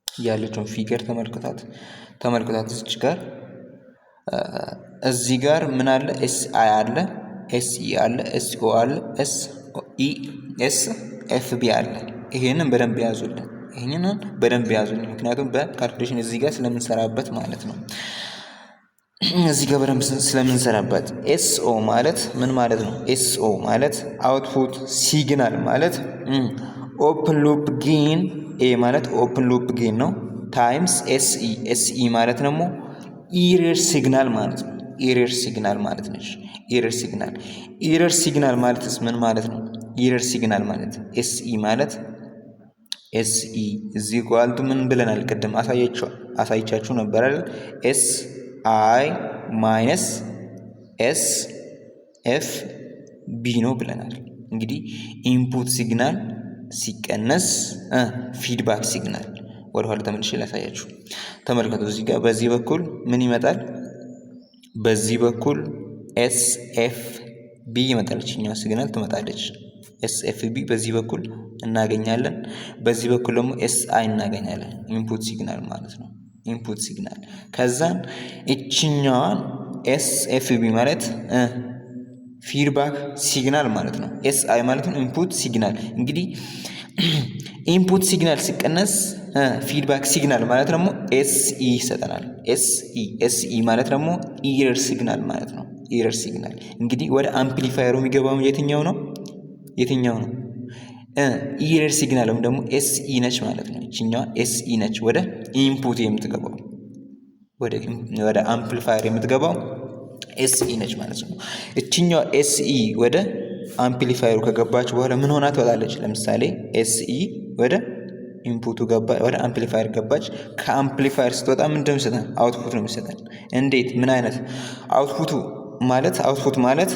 ያለችውን ፊገር ተመልከታት እዚች ጋር እዚህ ጋር ምን አለ? ኤስ አይ አለ፣ ኤስ ኢ አለ፣ ኤስ ኦ አለ፣ ኤስ ኢ ኤስ ኤፍ ቢ አለ። ይሄንን በደንብ ያዙልን። ምክንያቱም በካልኩሌሽን እዚህ ጋር ስለምንሰራበት ማለት ነው። እዚህ ጋር በደንብ ስለምንሰራበት ኤስኦ ማለት ምን ማለት ነው? ኤስኦ ማለት አውትፑት ሲግናል ማለት ኦፕን ሉፕ ጌን፣ ኤ ማለት ኦፕን ሉፕ ጌን ነው ታይምስ ኤስኢ። ኤስኢ ማለት ደግሞ ኢረር ሲግናል ማለት ነው። ኢረር ሲግናል ማለት ነች። ኢረር ሲግናል ማለትስ ምን ማለት ነው? ኢረር ሲግናል ማለት ኤስኢ ማለት ኤስኢ እዚህ ጓልቱ ምን ብለናል? ቅድም አሳይቻችሁ ነበር አይደል? ኤስ አይ ማይነስ ኤስ ኤፍ ቢ ነው ብለናል። እንግዲህ ኢንፑት ሲግናል ሲቀነስ ፊድባክ ሲግናል። ወደኋላ ተመልሼ ላሳያችሁ። ተመልከቱ እዚህ ጋር በዚህ በኩል ምን ይመጣል? በዚህ በኩል ኤስ ኤፍ ቢ ይመጣለች። እኛው ሲግናል ትመጣለች። ኤስ ኤፍ ቢ በዚህ በኩል እናገኛለን። በዚህ በኩል ደግሞ ኤስ አይ እናገኛለን። ኢንፑት ሲግናል ማለት ነው። ኢንፑት ሲግናል ከዛን እችኛዋን ኤስ ኤፍ ቢ ማለት ፊድባክ ሲግናል ማለት ነው። ኤስ አይ ማለት ነው ኢንፑት ሲግናል። እንግዲህ ኢንፑት ሲግናል ሲቀነስ ፊድባክ ሲግናል ማለት ደግሞ ኤስኢ ይሰጠናል። ኤስኢ ማለት ደግሞ ኢረር ሲግናል ማለት ነው። ኢረር ሲግናል እንግዲህ ወደ አምፕሊፋየሩ የሚገባው የትኛው ነው? ኢረር ሲግናል ወይም ደግሞ ኤስኢ ነች ማለት ነው። እችኛዋ ኤስኢ ነች ወደ ኢንፑት የምትገባው፣ ወደ አምፕሊፋየር የምትገባው ኤስኢ ነች ማለት ነው። እችኛዋ ኤስኢ ወደ አምፕሊፋየሩ ከገባች በኋላ ምን ሆና ትወጣለች? ለምሳሌ ኤስኢ ወደ ኢንፑቱ ገባ፣ ወደ አምፕሊፋየር ገባች። ከአምፕሊፋየር ስትወጣ ምንድን ነው የሚሰጠን? አውትፑት ነው የሚሰጠን። እንዴት? ምን አይነት አውትፑት ማለት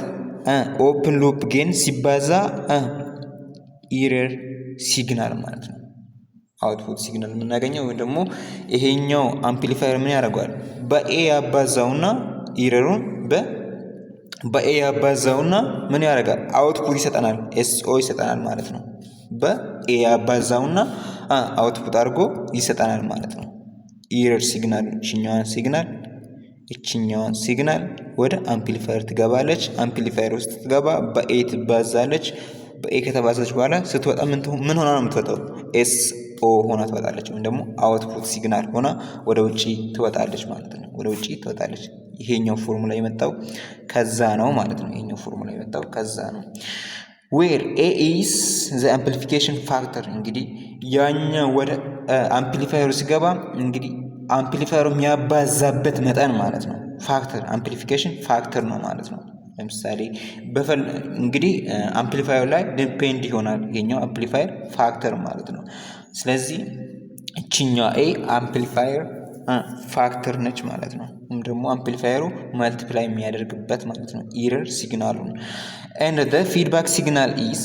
ኦፕን ሉፕ ጌን ሲባዛ ኢረር ሲግናል ማለት ነው። አውትፑት ሲግናል የምናገኘው ወይም ደግሞ ይሄኛው አምፕሊፋየር ምን ያደርገዋል? በኤ ያባዛውና ኢረሩን በኤ ያባዛውና ምን ያደርጋል? አውትፑት ይሰጠናል። ኤስኦ ይሰጠናል ማለት ነው። በኤ ያባዛውና አውትፑት አድርጎ ይሰጠናል ማለት ነው። ኢረር ሲግናል እችኛዋን ሲግናል ወደ አምፕሊፋየር ትገባለች። አምፕሊፋየር ውስጥ ትገባ በኤ ትባዛለች። በኤ ከተባዛች በኋላ ስትወጣ ምን ሆና ነው የምትወጣው? ኤስኦ ሆና ትወጣለች። ወይም ደግሞ አውትፑት ሲግናል ሆና ወደ ውጪ ትወጣለች ማለት ነው። ወደ ውጪ ትወጣለች። ይሄኛው ፎርሙላ የመጣው ከዛ ነው ማለት ነው። ዌር ኤ ኢዝ ዘ አምፕሊፊኬሽን ፋክተር። እንግዲህ ያኛው ወደ አምፕሊፋየሩ ሲገባ እንግዲህ አምፕሊፋየሩ የሚያባዛበት መጠን ማለት ነው። ፋክተር አምፕሊፊኬሽን ፋክተር ነው ማለት ነው። ለምሳሌ እንግዲህ አምፕሊፋየሩ ላይ ዲፔንድ ይሆናል የኛው አምፕሊፋየር ፋክተር ማለት ነው። ስለዚህ እችኛዋ ኤ አምፕሊፋየር ፋክተር ነች ማለት ነው። ወይም ደግሞ አምፕሊፋየሩ መልቲፕላይ የሚያደርግበት ማለት ነው ኢረር ሲግናሉን። and the feedback signal is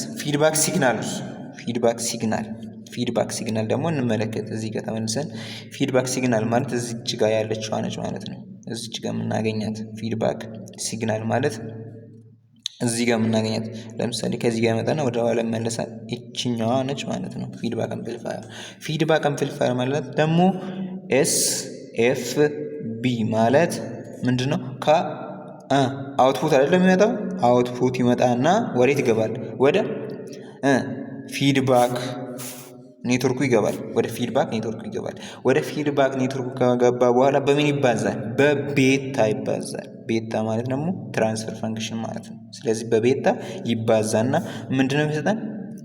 ፊድባክ ሲግናል ደግሞ እንመለከት። እዚህ ጋር ተመልሰን ፊድባክ ሲግናል ማለት እዚች ጋር ያለችው ነች ማለት ነው። እዚች ጋር የምናገኛት ፊድባክ ሲግናል ማለት እዚህ ጋር የምናገኛት ለምሳሌ ከዚህ ጋር መጣና ወደ ኋላ መለሳት እችኛዋ ነች ማለት ነው። ፊድባክ አምፕሊፋየር ማለት ደግሞ ኤስ ኤፍ ቢ ማለት ምንድን ነው? አውትፑት አይደለም የሚመጣው። አውትፑት ይመጣና ወዴት ይገባል? ወደ ፊድባክ ኔትወርኩ ይገባል። ወደ ፊድባክ ኔትወርኩ ይገባል። ወደ ፊድባክ ኔትወርኩ ከገባ በኋላ በምን ይባዛል? በቤታ ይባዛል። ቤታ ማለት ደግሞ ትራንስፈር ፈንክሽን ማለት ነው። ስለዚህ በቤታ ይባዛና ምንድነው የሚሰጠን?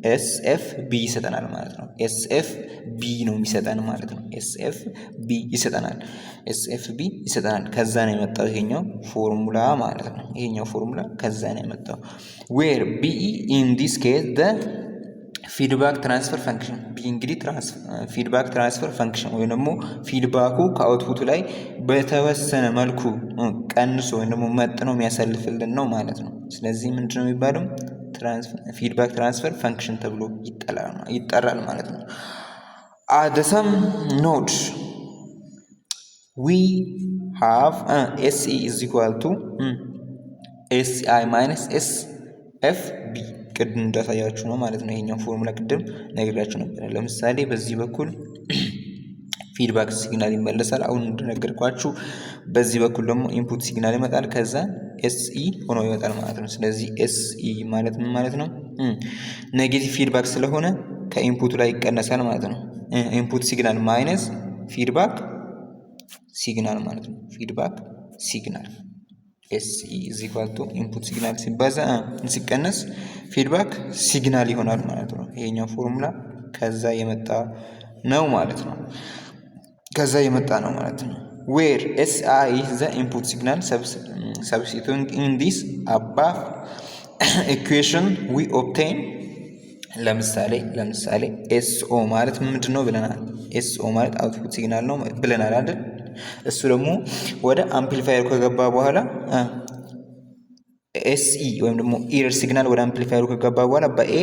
ኤስኤፍ ቢ ይሰጠናል ማለት ነው። ኤስኤፍ ቢ ነው የሚሰጠን ማለት ነው። ኤስኤፍ ቢ ይሰጠናል። ኤስኤፍ ቢ ይሰጠናል። ከዛ ነው የመጣው ይሄኛው ፎርሙላ ማለት ነው። ይሄኛው ፎርሙላ ከዛ ነው የመጣው። ዌር ቢኢ ኢን ዲስ ኬዝ ደ ፊድባክ ትራንስፈር ፈንክሽን። ቢ እንግዲህ ፊድባክ ትራንስፈር ፈንክሽን ወይም ደግሞ ፊድባኩ ከአውትፑቱ ላይ በተወሰነ መልኩ ቀንሶ ወይም ደግሞ መጥኖ የሚያሳልፍልን ነው ማለት ነው። ስለዚህ ምንድን ነው የሚባለው? ፊድባክ ትራንስፈር ፈንክሽን ተብሎ ይጠራል ማለት ነው። አት ሰም ኖድ ዊ ሃቭ ኤስኢ ኢዝ ኢኳል ቱ ኤስአይ ማይነስ ኤስ ኤፍ ቢ ቅድም እንዳሳያችሁ ነው ማለት ነው። ይሄኛው ፎርሙላ ቅድም ነግሬያችሁ ነበር። ለምሳሌ በዚህ በኩል ፊድባክ ሲግናል ይመለሳል። አሁን እንደነገርኳችሁ በዚህ በኩል ደግሞ ኢንፑት ሲግናል ይመጣል። ከዛ ኤስኢ ሆኖ ይመጣል ማለት ነው። ስለዚህ ኤስኢ ማለት ምን ማለት ነው? ኔጌቲቭ ፊድባክ ስለሆነ ከኢንፑቱ ላይ ይቀነሳል ማለት ነው። ኢንፑት ሲግናል ማይነስ ፊድባክ ሲግናል ማለት ነው። ፊድባክ ሲግናል ኤስኢ ኢዝ ኢኳል ቱ ኢንፑት ሲግናል ሲባዛ ሲቀነስ ፊድባክ ሲግናል ይሆናል ማለት ነው። ይሄኛው ፎርሙላ ከዛ የመጣ ነው ማለት ነው። ከዛ የመጣ ነው ማለት ነው። ዌር ኤስአይ ኢዝ ዘ ኢንፑት ሲግናል ሰብስቲቱቲንግ ኢን ዲስ አባቭ ኢኩዌሽን ዊ ኦብቴን። ለምሳሌ ኤስኦ ማለት ምንድን ነው ብለናል? ኤስኦ ማለት አውትፑት ሲግናል ነው ብለናል አይደል? እሱ ደግሞ ወደ አምፕሊፋየር ከገባ በኋላ ኤስኢ ወይም ደግሞ ኢረር ሲግናል ወደ አምፕሊፋየሩ ከገባ በኋላ በኤ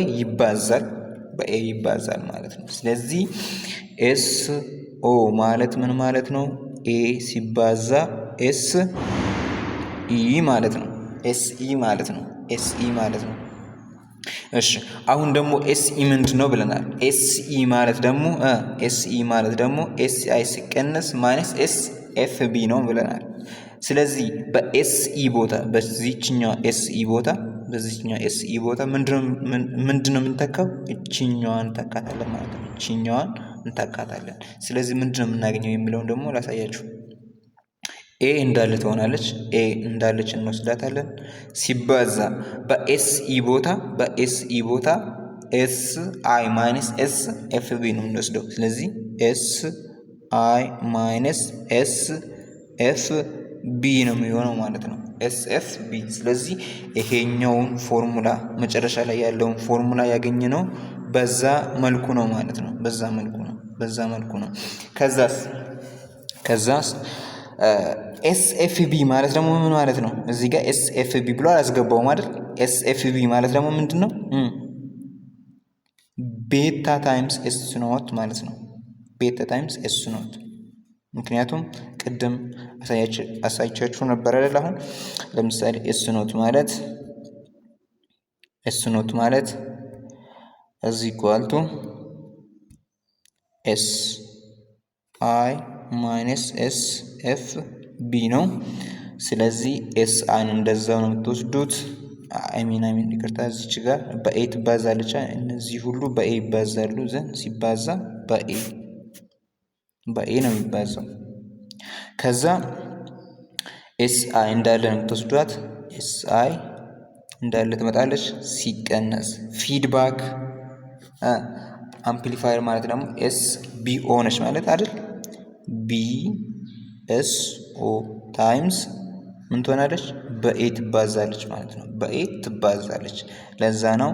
ይባዛል ማለት ነው። ስለዚህ ኤስኦ ማለት ምን ማለት ነው? ኤ ሲባዛ ኤስ ኢ ማለት ነው። ኤስኢ ማለት ነው። ኤስኢ ማለት ነው። እሺ አሁን ደግሞ ኤስኢ ምንድን ነው ብለናል? ኤስኢ ማለት ደግሞ ኤስአይ ሲቀነስ ማይነስ ኤስ ኤፍ ቢ ነው ብለናል። ስለዚህ በኤስኢ ቦታ በዚህኛው ኤስኢ ቦታ ምንድነው የምንተካው? እችኛዋን እንተካታለን ማለት ነው። እችኛዋን እንተካታለን። ስለዚህ ምንድነው የምናገኘው የሚለውን ደግሞ ላሳያችሁ። ኤ እንዳለ ትሆናለች። ኤ እንዳለች እንወስዳታለን። ሲባዛ በኤስኢ ቦታ ኤስ አይ ማይነስ ኤስ ኤፍ ቢ ነው የምንወስደው። ስለዚህ ኤስ አይ ማይነስ ኤስ ኤፍ ቢ ነው የሚሆነው ማለት ነው። ኤስ ኤፍ ቢ። ስለዚህ ይሄኛውን ፎርሙላ መጨረሻ ላይ ያለውን ፎርሙላ ያገኘነው በዛ መልኩ ነው ማለት ነው። በዛ መልኩ ነው። ከዛስ ኤስኤፍቢ ማለት ደግሞ ምን ማለት ነው? እዚህ ጋር ኤስኤፍቢ ብሎ አላስገባውም አይደል? ኤስኤፍቢ ማለት ደግሞ ምንድን ነው? ቤታ ታይምስ ኤስ ኖት ማለት ነው። ቤታ ታይምስ ኤስ ኖት። ምክንያቱም ቅድም አሳይቻችሁ ነበር አይደል? አሁን ለምሳሌ ኤስ ኖት ማለት እዚህ ኳልቱ ኤስ አይ ማይነስ ኤስ ኤፍ ቢ ነው። ስለዚህ ኤስ አይን እንደዛው ነው የምትወስዱት። አይሚን ይቅርታ፣ እዚች ጋር በኤ ትባዛለች። እነዚህ ሁሉ በኤ ይባዛሉ። ዘን ሲባዛ በኤ ነው የሚባዛው። ከዛ ኤስ አይ እንዳለ ነው የምትወስዷት። ኤስ አይ እንዳለ ትመጣለች። ሲቀነስ ፊድባክ አምፕሊፋየር ማለት ደግሞ ኤስ ቢ ኦ ነች ማለት አይደል? ቢ ኤስ ኦ ታይምስ ምን ትሆናለች? በኤ ትባዛለች ማለት ነው። በኤ ትባዛለች። ለዛ ነው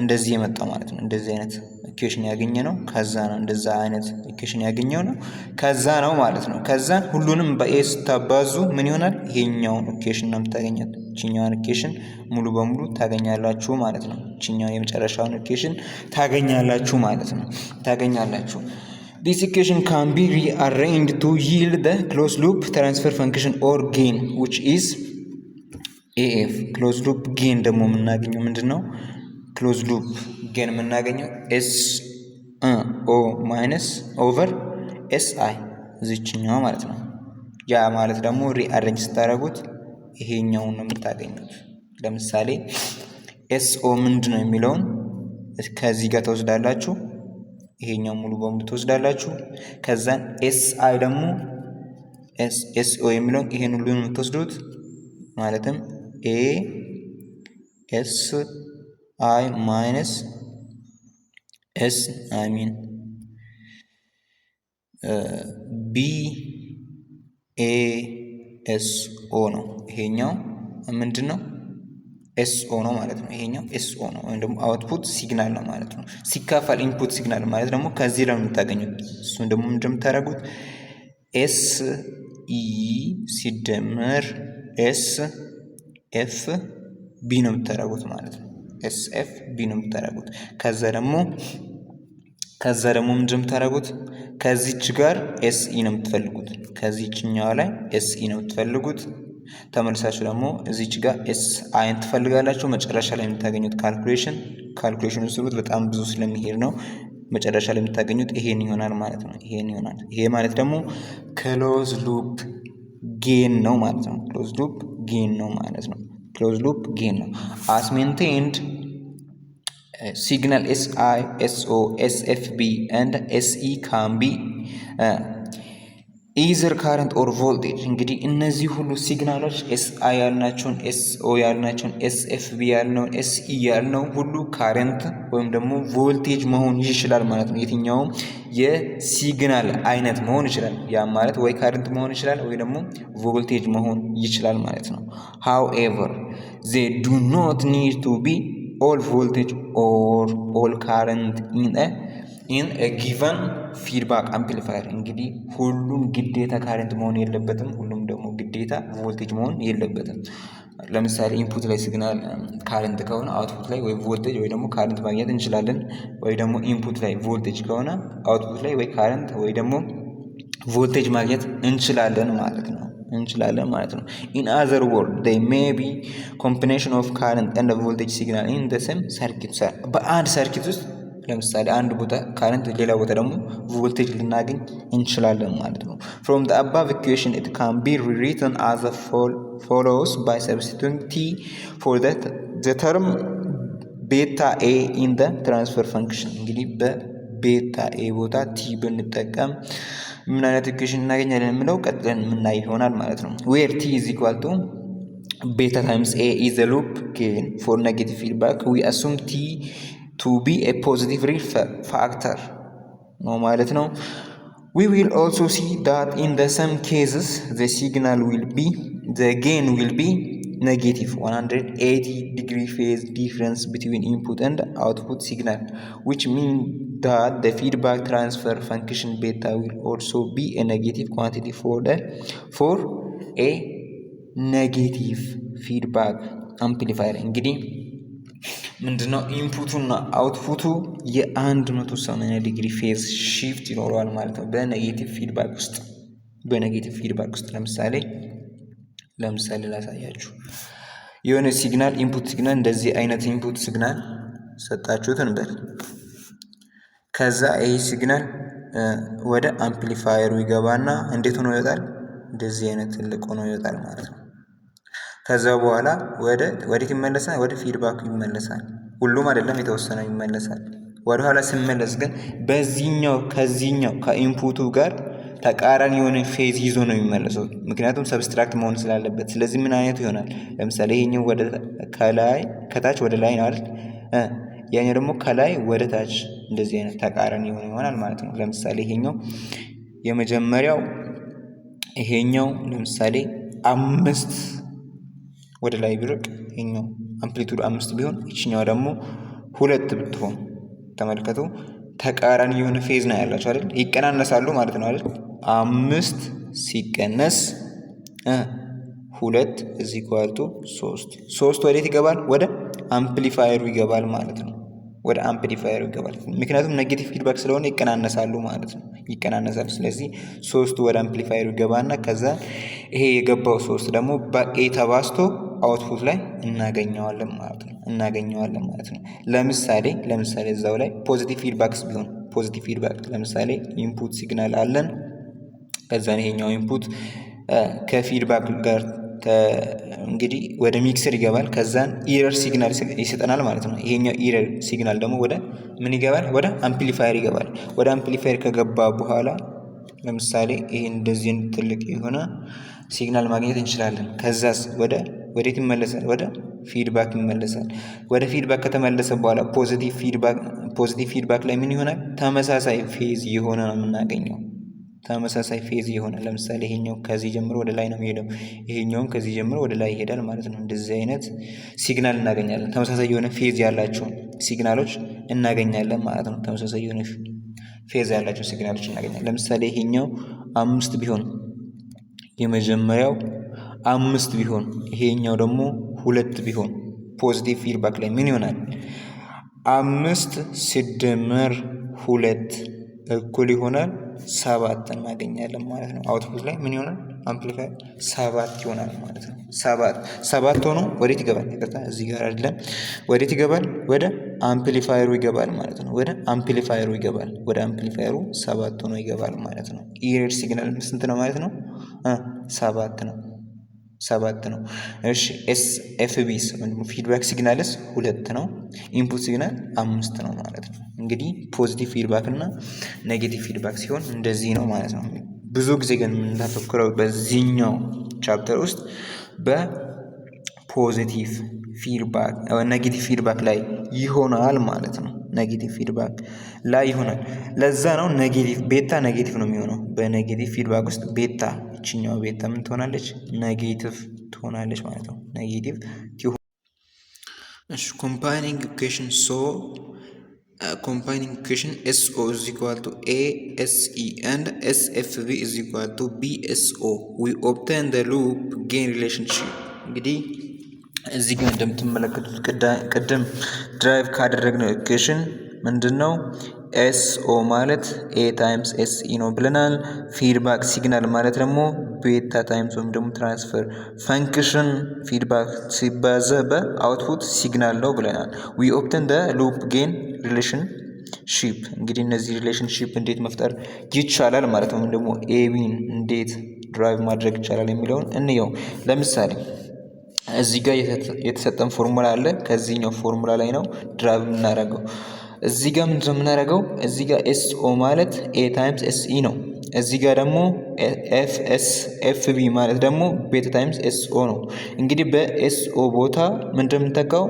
እንደዚህ የመጣው ማለት ነው። እንደዚህ አይነት ኢኩዌሽን ያገኘ ነው። ከዛ ነው እንደዛ አይነት ኢኩዌሽን ያገኘው ነው። ከዛ ነው ማለት ነው። ከዛ ሁሉንም በኤ ስታባዙ ምን ይሆናል? ይሄኛውን ኢኩዌሽን ነው የምታገኙት። እቺኛውን ኢኩዌሽን ሙሉ በሙሉ ታገኛላችሁ ማለት ነው። እቺኛውን የመጨረሻውን ኢኩዌሽን ታገኛላችሁ ማለት ነው። This equation can be rearranged to yield the closed loop transfer function or gain which is AF. closed loop gain ደግሞ የምናገኘው ምንድነው? closed loop gain የምናገኘው S O minus over SI እዚህኛው ማለት ነው። ያ ማለት ደግሞ ሪአሬንጅ ስታደርጉት ይሄኛውን ነው የምታገኙት። ለምሳሌ ኤስኦ ምንድን ነው የሚለውን ከዚህ ጋር ተወስዳላችሁ፣ ይሄኛው ሙሉ በሙሉ ተወስዳላችሁ። ከዛን ኤስአይ ደግሞ ኤስኦ የሚለውን ይሄን ሁሉ የምትወስዱት ማለትም ኤ ኤስ አይ ማይነስ ኤስ አይ ሚን ቢ ኤ ኤስ ኦ ነው። ይሄኛው ምንድን ነው? ኤስኦ ነው ማለት ነው። ይሄኛው ኤስኦ ነው ወይም ደግሞ አውትፑት ሲግናል ነው ማለት ነው። ሲካፈል ኢንፑት ሲግናል ማለት ደግሞ ከዚህ ላይ የምታገኙት እሱን ደግሞ እንደምታደርጉት ኤስ ኢ ሲደመር ኤስ ኤፍ ቢ ነው የምታደርጉት ማለት ነው። ኤስ ኤፍ ቢ ነው የምታደርጉት። ከዛ ደግሞ ምንድን ነው የምታደርጉት? ከዚች ጋር ኤስ ኢ ነው የምትፈልጉት። ከዚችኛዋ ላይ ኤስ ኢ ነው የምትፈልጉት። ተመልሳችሁ ደግሞ እዚች ጋር ኤስ አይን ትፈልጋላችሁ። መጨረሻ ላይ የምታገኙት ካልኩሌሽን ስሩት በጣም ብዙ ስለሚሄድ ነው። መጨረሻ ላይ የምታገኙት ይሄን ይሆናል ማለት ነው። ይሄን ይሆናል። ይሄ ማለት ደግሞ ክሎዝ ሉፕ ጌን ነው ማለት ነው። ክሎዝ ሉፕ ጌን ነው ማለት ነው። ክሎዝ ሉፕ ጌን ነው። አስ ሜንቴንድ ሲግናል SI, SO, SFB and SE can be ኢዘር ካረንት ኦር ቮልቴጅ። እንግዲህ እነዚህ ሁሉ ሲግናሎች SI ያልናቸውን፣ SO ያልናቸውን፣ SFB ያልነውን፣ SE ያልነው ሁሉ ካረንት ወይም ደግሞ ቮልቴጅ መሆን ይችላል ማለት ነው። የትኛውም የሲግናል አይነት መሆን ይችላል። ያ ማለት ወይ ካረንት መሆን ይችላል ወይ ደግሞ ቮልቴጅ መሆን ይችላል ማለት ነው። however they do not need to be all voltage or all current in a given feedback amplifier። እንግዲህ ሁሉም ግዴታ ካረንት መሆን የለበትም፣ ሁሉም ደግሞ ግዴታ ቮልቴጅ መሆን የለበትም። ለምሳሌ ኢንፑት ላይ ሲግናል ካረንት ከሆነ አውትፑት ላይ ወይ ቮልቴጅ ወይ ደግሞ ካረንት ማግኘት እንችላለን። ወይ ደግሞ ኢንፑት ላይ ቮልቴጅ ከሆነ አውትፑት ላይ ወይ ካረንት ወይ ደግሞ ቮልቴጅ ማግኘት እንችላለን ማለት ነው። in other words they may be combination of current and voltage signal in the same circuit። በአንድ ሰርኪት ውስጥ ለምሳሌ አንድ ቦታ ካረንት ሌላ ቦታ ደግሞ ቮልቴጅ ልናገኝ እንችላለን ማለት ነው። from the above equation it can be rewritten as follows by substituting t for the term beta a in the transfer function። እንግዲህ በቤታ a ቦታ t ብንጠቀም ምን አይነት ኢኩዌሽን እናገኛለን የሚለው ቀጥለን የምናይ ይሆናል ማለት ነው። where t is equal to beta times a is the loop gain for negative feedback we assume t to be a positive real factor ነው ማለት ነው። we will also see that in the some cases the gain will be negative 180 degree phase difference between input and output signal, which means that the feedback transfer function beta will also be a negative quantity for a negative feedback amplifier። እንግዲህ ምንድነው ኢንፑቱና አውትፑቱ የ180 ዲግሪ ፌዝ ሺፍት ይኖረዋል ማለት ነው በኔጌቲቭ ፊድባክ ውስጥ ለምሳሌ ላሳያችሁ። የሆነ ሲግናል ኢንፑት ሲግናል እንደዚህ አይነት ኢንፑት ሲግናል ሰጣችሁት እንበል። ከዛ ይሄ ሲግናል ወደ አምፕሊፋየሩ ይገባና እንዴት ሆኖ ይወጣል? እንደዚህ አይነት ትልቅ ሆኖ ይወጣል ማለት ነው። ከዛ በኋላ ወዴት ይመለሳል? ወደ ፊድባኩ ይመለሳል። ሁሉም አይደለም የተወሰነው ይመለሳል። ወደ ኋላ ሲመለስ ግን ከዚህኛው ከኢንፑቱ ጋር ተቃራኒ የሆነ ፌዝ ይዞ ነው የሚመለሰው፣ ምክንያቱም ሰብስትራክት መሆን ስላለበት። ስለዚህ ምን አይነት ይሆናል? ለምሳሌ ይሄኛው ከታች ወደ ላይ ነው አይደል? ያኛው ደግሞ ከላይ ወደ ታች እንደዚህ አይነት ተቃራኒ የሆነ ይሆናል ማለት ነው። ለምሳሌ ይሄኛው ለምሳሌ 5 ወደ ላይ ቢርቅ ይሄኛው አምፕሊቱድ 5 ቢሆን ይችኛው ደግሞ 2 ብትሆን ተመልከቱ፣ ተቃራኒ የሆነ ፌዝ ነው ያላቸው አይደል? ይቀናነሳሉ ማለት ነው አይደል? 5 ሲቀነስ 2 እዚህ ኳልቱ 3 ወዴት ይገባል? ወደ አምፕሊፋየሩ ይገባል ማለት ነው። ምክንያቱም ኔጌቲቭ ፊድባክ ስለሆነ ይቀናነሳሉ ማለት ነው። ስለዚህ 3 ወደ አምፕሊፋየሩ ይገባና ከዛ ይሄ የገባው 3 ደግሞ በኤ ተባዝቶ አውትፑት ላይ እናገኘዋለን ማለት ነው። ለምሳሌ እዛው ላይ ፖዚቲቭ ፊድባክስ ቢሆን ለምሳሌ ኢንፑት ሲግናል አለን። ከዛ ይሄኛው ኢንፑት ከፊድባክ ጋር እንግዲህ ወደ ሚክሰር ይገባል። ከዛን ኢረር ሲግናል ይሰጠናል ማለት ነው። ይሄኛው ኢረር ሲግናል ደግሞ ወደ ምን ይገባል? ወደ አምፕሊፋየር ይገባል። ወደ አምፕሊፋየር ከገባ በኋላ ለምሳሌ ይሄ እንደዚህ ትልቅ የሆነ ሲግናል ማግኘት እንችላለን። ከዛስ ወዴት ይመለሳል? ወደ ፊድባክ ይመለሳል። ወደ ፊድባክ ከተመለሰ በኋላ ፖዚቲቭ ፊድባክ ላይ ምን ይሆናል? ተመሳሳይ ፌዝ የሆነ ነው የምናገኘው። ተመሳሳይ ፌዝ ይሆናል። ለምሳሌ ይሄኛው ከዚህ ጀምሮ ወደ ላይ ነው የሚሄደው፣ ይሄኛውም ከዚህ ጀምሮ ወደ ላይ ይሄዳል ማለት ነው። እንደዚህ አይነት ሲግናል እናገኛለን። ተመሳሳይ የሆነ ፌዝ ያላቸውን ሲግናሎች እናገኛለን ማለት ነው። ተመሳሳይ የሆነ ፌዝ ያላቸው ሲግናሎች እናገኛለን። ለምሳሌ ይሄኛው 5 ቢሆን የመጀመሪያው 5 ቢሆን ይሄኛው ደግሞ 2 ቢሆን ፖዚቲቭ ፊድባክ ላይ ምን ይሆናል? 5 ሲደመር 2 እኩል ይሆናል 7 እናገኛለን ማለት ነው። አውትፑት ላይ ምን ይሆናል? አምፕሊፋየር 7 ይሆናል ማለት ነው። 7 ሆኖ ወዴት ይገባል? ይቅርታ እዚህ ጋር አይደለም። ወዴት ይገባል? ወደ አምፕሊፋየሩ ይገባል ማለት ነው። ወደ አምፕሊፋየሩ ይገባል። ወደ አምፕሊፋየሩ 7 ሆኖ ይገባል ማለት ነው። ኢረር ሲግናል ስንት ነው ማለት ነው? 7 ነው። እሺ ኤፍቢስ ፊድባክ ሲግናልስ 2 ነው። ኢንፑት ሲግናል 5 ነው ማለት ነው። እንግዲህ ፖዚቲቭ ፊድባክ እና ኔጌቲቭ ፊድባክ ሲሆን እንደዚህ ነው ማለት ነው። ብዙ ጊዜ ግን የምናተኩረው በዚህኛው ቻፕተር ውስጥ በፖዚቲቭ ፊድባክ ኔጌቲቭ ፊድባክ ላይ ይሆናል ማለት ነው። ኔጌቲቭ ፊድባክ ላይ ይሆናል። ለዛ ነው ቤታ ኔጌቲቭ ነው የሚሆነው። በኔጌቲቭ ፊድባክ ውስጥ ቤታ ይችኛው ቤታ ምን ትሆናለች? ኔጌቲቭ ትሆናለች ማለት ነው። ኔጌቲቭ እሺ ኮምባይኒንግ ኢኩዌሽን combining equation SO is equal to ASE and SFV is equal to BSO. We obtain the loop gain relationship. እንግዲህ እዚህ ጋር እንደምትመለከቱት ቅድም ድራይቭ ካደረግነው ኢኩዌሽን ምንድነው? SO ማለት A ታይምስ SE ነው ብለናል። ፊድባክ ሲግናል ማለት ደግሞ ቤታ ታይምስ ወይም ደግሞ ትራንስፈር ፈንክሽን ፊድባክ ሲባዛ በአውትፑት ሲግናል ነው ብለናል። we obtain the loop gain ሪሌሽንሺፕ። እንግዲህ እነዚህ ሪሌሽንሺፕ እንዴት መፍጠር ይቻላል ማለት ነው፣ ወይም ደግሞ ኤቢን እንዴት ድራይቭ ማድረግ ይቻላል የሚለውን እንየው። ለምሳሌ እዚህ ጋር የተሰጠን ፎርሙላ አለ። ከዚህኛው ፎርሙላ ላይ ነው ድራይቭ የምናደርገው። እዚህ ጋር ምንድን ነው የምናደርገው? እዚህ ጋር ኤስኦ ማለት ኤ ታይምስ ኤስኢ ነው። እዚህ ጋር ደግሞ ኤፍቢ ማለት ደግሞ ቤታ ታይምስ ኤስኦ ነው። እንግዲህ በኤስኦ ቦታ ምንድን ነው የምንተካው?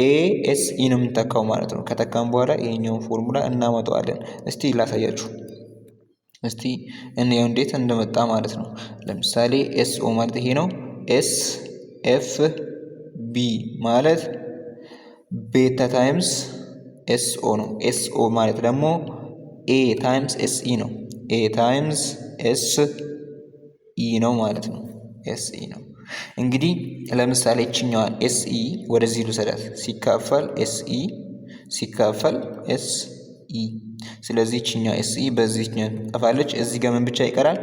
ኤኤስኢ ነው የምንተካው ማለት ነው። ከተካም በኋላ ይሄኛውን ፎርሙላ እናመጣዋለን። እስቲ ላሳያችሁ። እስቲ እንየው እንዴት እንደመጣ ማለት ነው። ለምሳሌ ኤስኦ ማለት ይሄ ነው። ኤስ ኤፍ ቢ ማለት ቤታ ታይምስ ኤስኦ ነው። ኤስኦ ማለት ደግሞ ኤ ታይምስ ኤስኢ ነው። ኤ ታይምስ ኤስኢ ነው ማለት ነው። ኤስኢ ነው። እንግዲህ ለምሳሌ እችኛዋን ኤስኢ ወደዚህ ልውሰዳት። ሲካፈል ኤስኢ ሲካፈል ኤስኢ። ስለዚህ እችኛዋ ኤስኢ በዚህኛው ጠፋለች። እዚህ ጋር ምን ብቻ ይቀራል?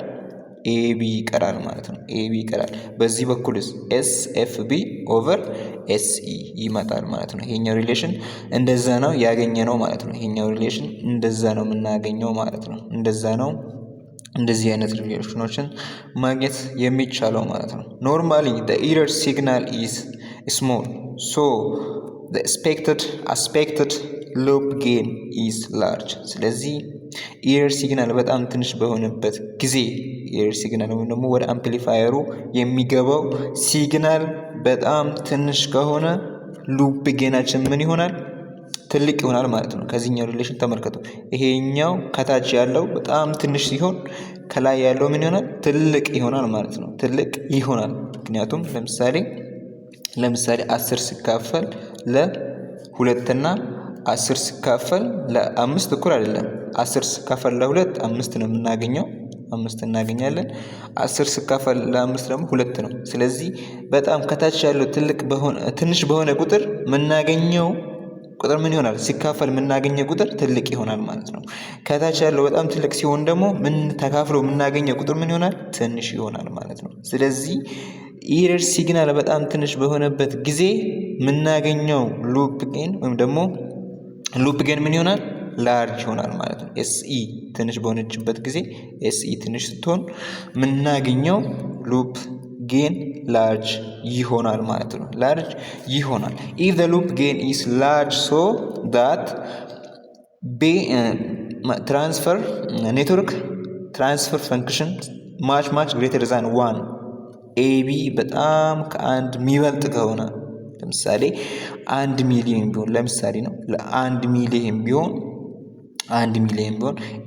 ኤቢ ይቀራል ማለት ነው። ኤቢ ይቀራል። በዚህ በኩልስ ኤስ ኤፍ ቢ ኦቨር ኤስኢ ይመጣል ማለት ነው። ይሄኛው ሪሌሽን እንደዛ ነው ያገኘ ነው ማለት ነው። ይሄኛው ሪሌሽን እንደዛ ነው የምናገኘው ማለት ነው። እንደዛ ነው እንደዚህ አይነት ሪሌሽኖችን ማግኘት የሚቻለው ማለት ነው። ኖርማሊ the error signal is small so the expected loop gain is large። ስለዚህ ኤረር ሲግናል በጣም ትንሽ በሆነበት ጊዜ ኤረር ሲግናል ወይም ደግሞ ወደ አምፕሊፋየሩ የሚገባው ሲግናል በጣም ትንሽ ከሆነ ሉፕ ጌናችን ምን ይሆናል? ትልቅ ይሆናል ማለት ነው። ከዚህኛው ሪሌሽን ተመልከቱ። ይሄኛው ከታች ያለው በጣም ትንሽ ሲሆን ከላይ ያለው ምን ይሆናል? ትልቅ ይሆናል ማለት ነው። ትልቅ ይሆናል። ምክንያቱም ለምሳሌ 10 ሲካፈል ለ2 እና 10 ሲካፈል ለ5 እኩል አይደለም። 10 ሲካፈል ለ2 5 ነው የምናገኘው፣ 5 እናገኛለን። 10 ሲካፈል ለ5 ደግሞ 2 ነው። ስለዚህ በጣም ከታች ያለው ትንሽ በሆነ ቁጥር የምናገኘው ቁጥር ምን ይሆናል? ሲካፈል የምናገኘው ቁጥር ትልቅ ይሆናል ማለት ነው። ከታች ያለው በጣም ትልቅ ሲሆን ደግሞ ምን ተካፍሎ የምናገኘው ቁጥር ምን ይሆናል? ትንሽ ይሆናል ማለት ነው። ስለዚህ ኤረር ሲግናል በጣም ትንሽ በሆነበት ጊዜ የምናገኘው ሉፕ ጌን ወይም ደግሞ ሉፕ ጌን ምን ይሆናል? ላርጅ ይሆናል ማለት ነው። ኤስኢ ትንሽ በሆነችበት ጊዜ ኤስኢ ትንሽ ስትሆን የምናገኘው ሉፕ ጌን ላርጅ ይሆናል ማለት ነው። ላርጅ ይሆናል። ኢፍ ዘ ሉፕ ጌን ኢስ ላርጅ ሶ ዳት ትራንስፈር ኔትወርክ ትራንስፈር ፈንክሽን ማች ግሬተር ዛን ዋን ኤቢ በጣም ከአንድ የሚበልጥ ከሆነ ለምሳሌ 1 ሚሊዮን ቢሆን ለምሳሌ ነው ለ1 ሚሊዮን ቢሆን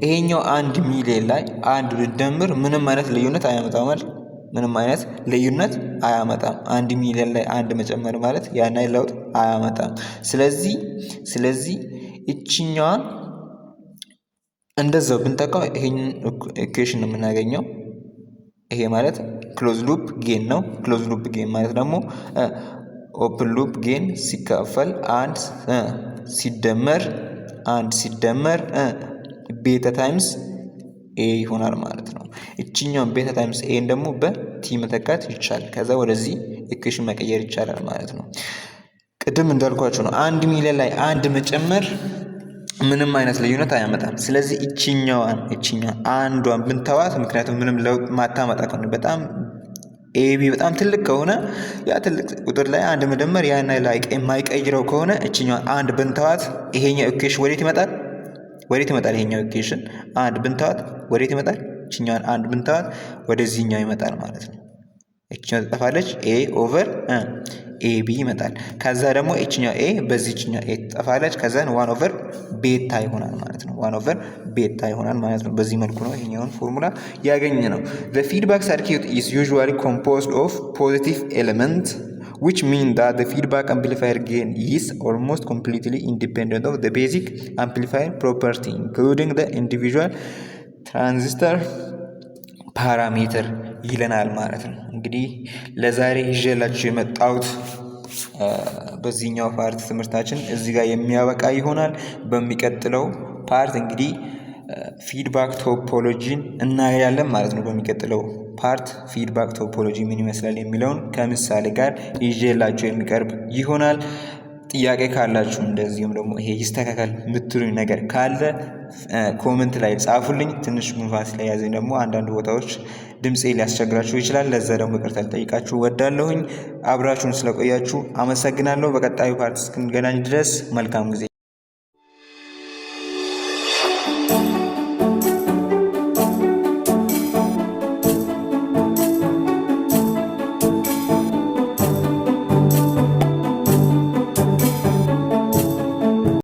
ይሄኛው 1 ሚሊዮን ላይ አንድ ብንደምር ምንም አይነት ልዩነት አያመጣም ማለት ምንም አይነት ልዩነት አያመጣም። 1 ሚሊዮን ላይ አንድ መጨመር ማለት ያን አይነት ለውጥ አያመጣም። ስለዚህ እቺኛዋን እንደዛው ብንጠቃው ይሄን ኢኩዌሽን ነው የምናገኘው። ይሄ ማለት ክሎዝ ሉፕ ጌን ነው። ክሎዝ ሉፕ ጌን ማለት ደግሞ ኦፕን ሉፕ ጌን ሲካፈል አንድ ሲደመር ቤታ ታይምስ ኤ ይሆናል ማለት ነው። እቺኛውን ቤታ ታይምስ ኤን ደግሞ በቲ መተካት ይቻላል። ከዛ ወደዚህ ኢኩዌሽን መቀየር ይቻላል ማለት ነው። ቅድም እንዳልኳችሁ ነው 1 ሚሊዮን ላይ አንድ መጨመር ምንም አይነት ልዩነት አያመጣም። ስለዚህ እቺኛዋን አንዷን ብንተዋት ምክንያቱም ምንም ለውጥ ማታመጣ ከሆነ በጣም ኤቢ በጣም ትልቅ ከሆነ ያ ትልቅ ቁጥር ላይ አንድ መደመር ያን ላይ የማይቀይረው ከሆነ እቺኛዋን አንድ ብንተዋት ይሄኛው ኢኩዌሽን ወዴት ይመጣል? ይሄኛው ኢኩዌሽን አንድ ብንተዋት ወዴት ይመጣል? እቺኛዋን አንድ ብንተዋት ወደዚህኛው ይመጣል ማለት ነው። እቺኛው ትጠፋለች። ኤ ኦቨር ኤቢ ይመጣል። ከዛ ደግሞ እቺኛው ኤ በዚህኛው ኤ ትጠፋለች። ከዛ 1 ኦቨር ቤታ ይሆናል ማለት ነው። 1 ኦቨር ቤታ ይሆናል ማለት ነው። በዚህ መልኩ ነው ይሄኛውን ፎርሙላ ያገኘ ነው። The feedback circuit is usually composed of positive elements which mean that the feedback amplifier gain is almost completely independent of the basic amplifier property including the individual transistor ፓራሜትር ይለናል ማለት ነው። እንግዲህ ለዛሬ ይዤላችሁ የመጣሁት በዚህኛው ፓርት ትምህርታችን እዚህ ጋር የሚያበቃ ይሆናል። በሚቀጥለው ፓርት እንግዲህ ፊድባክ ቶፖሎጂን እናያለን ማለት ነው። በሚቀጥለው ፓርት ፊድባክ ቶፖሎጂ ምን ይመስላል የሚለውን ከምሳሌ ጋር ይዤላችሁ የሚቀርብ ይሆናል። ጥያቄ ካላችሁ እንደዚሁም ደግሞ ይሄ ይስተካከል የምትሉኝ ነገር ካለ ኮሜንት ላይ ጻፉልኝ። ትንሽ ጉንፋን ስለያዘኝ ደግሞ አንዳንድ ቦታዎች ድምጼ ሊያስቸግራችሁ ይችላል። ለዛ ደግሞ ይቅርታ ልጠይቃችሁ ወዳለሁኝ። አብራችሁን ስለቆያችሁ አመሰግናለሁ። በቀጣዩ ፓርት እስክንገናኝ ድረስ መልካም ጊዜ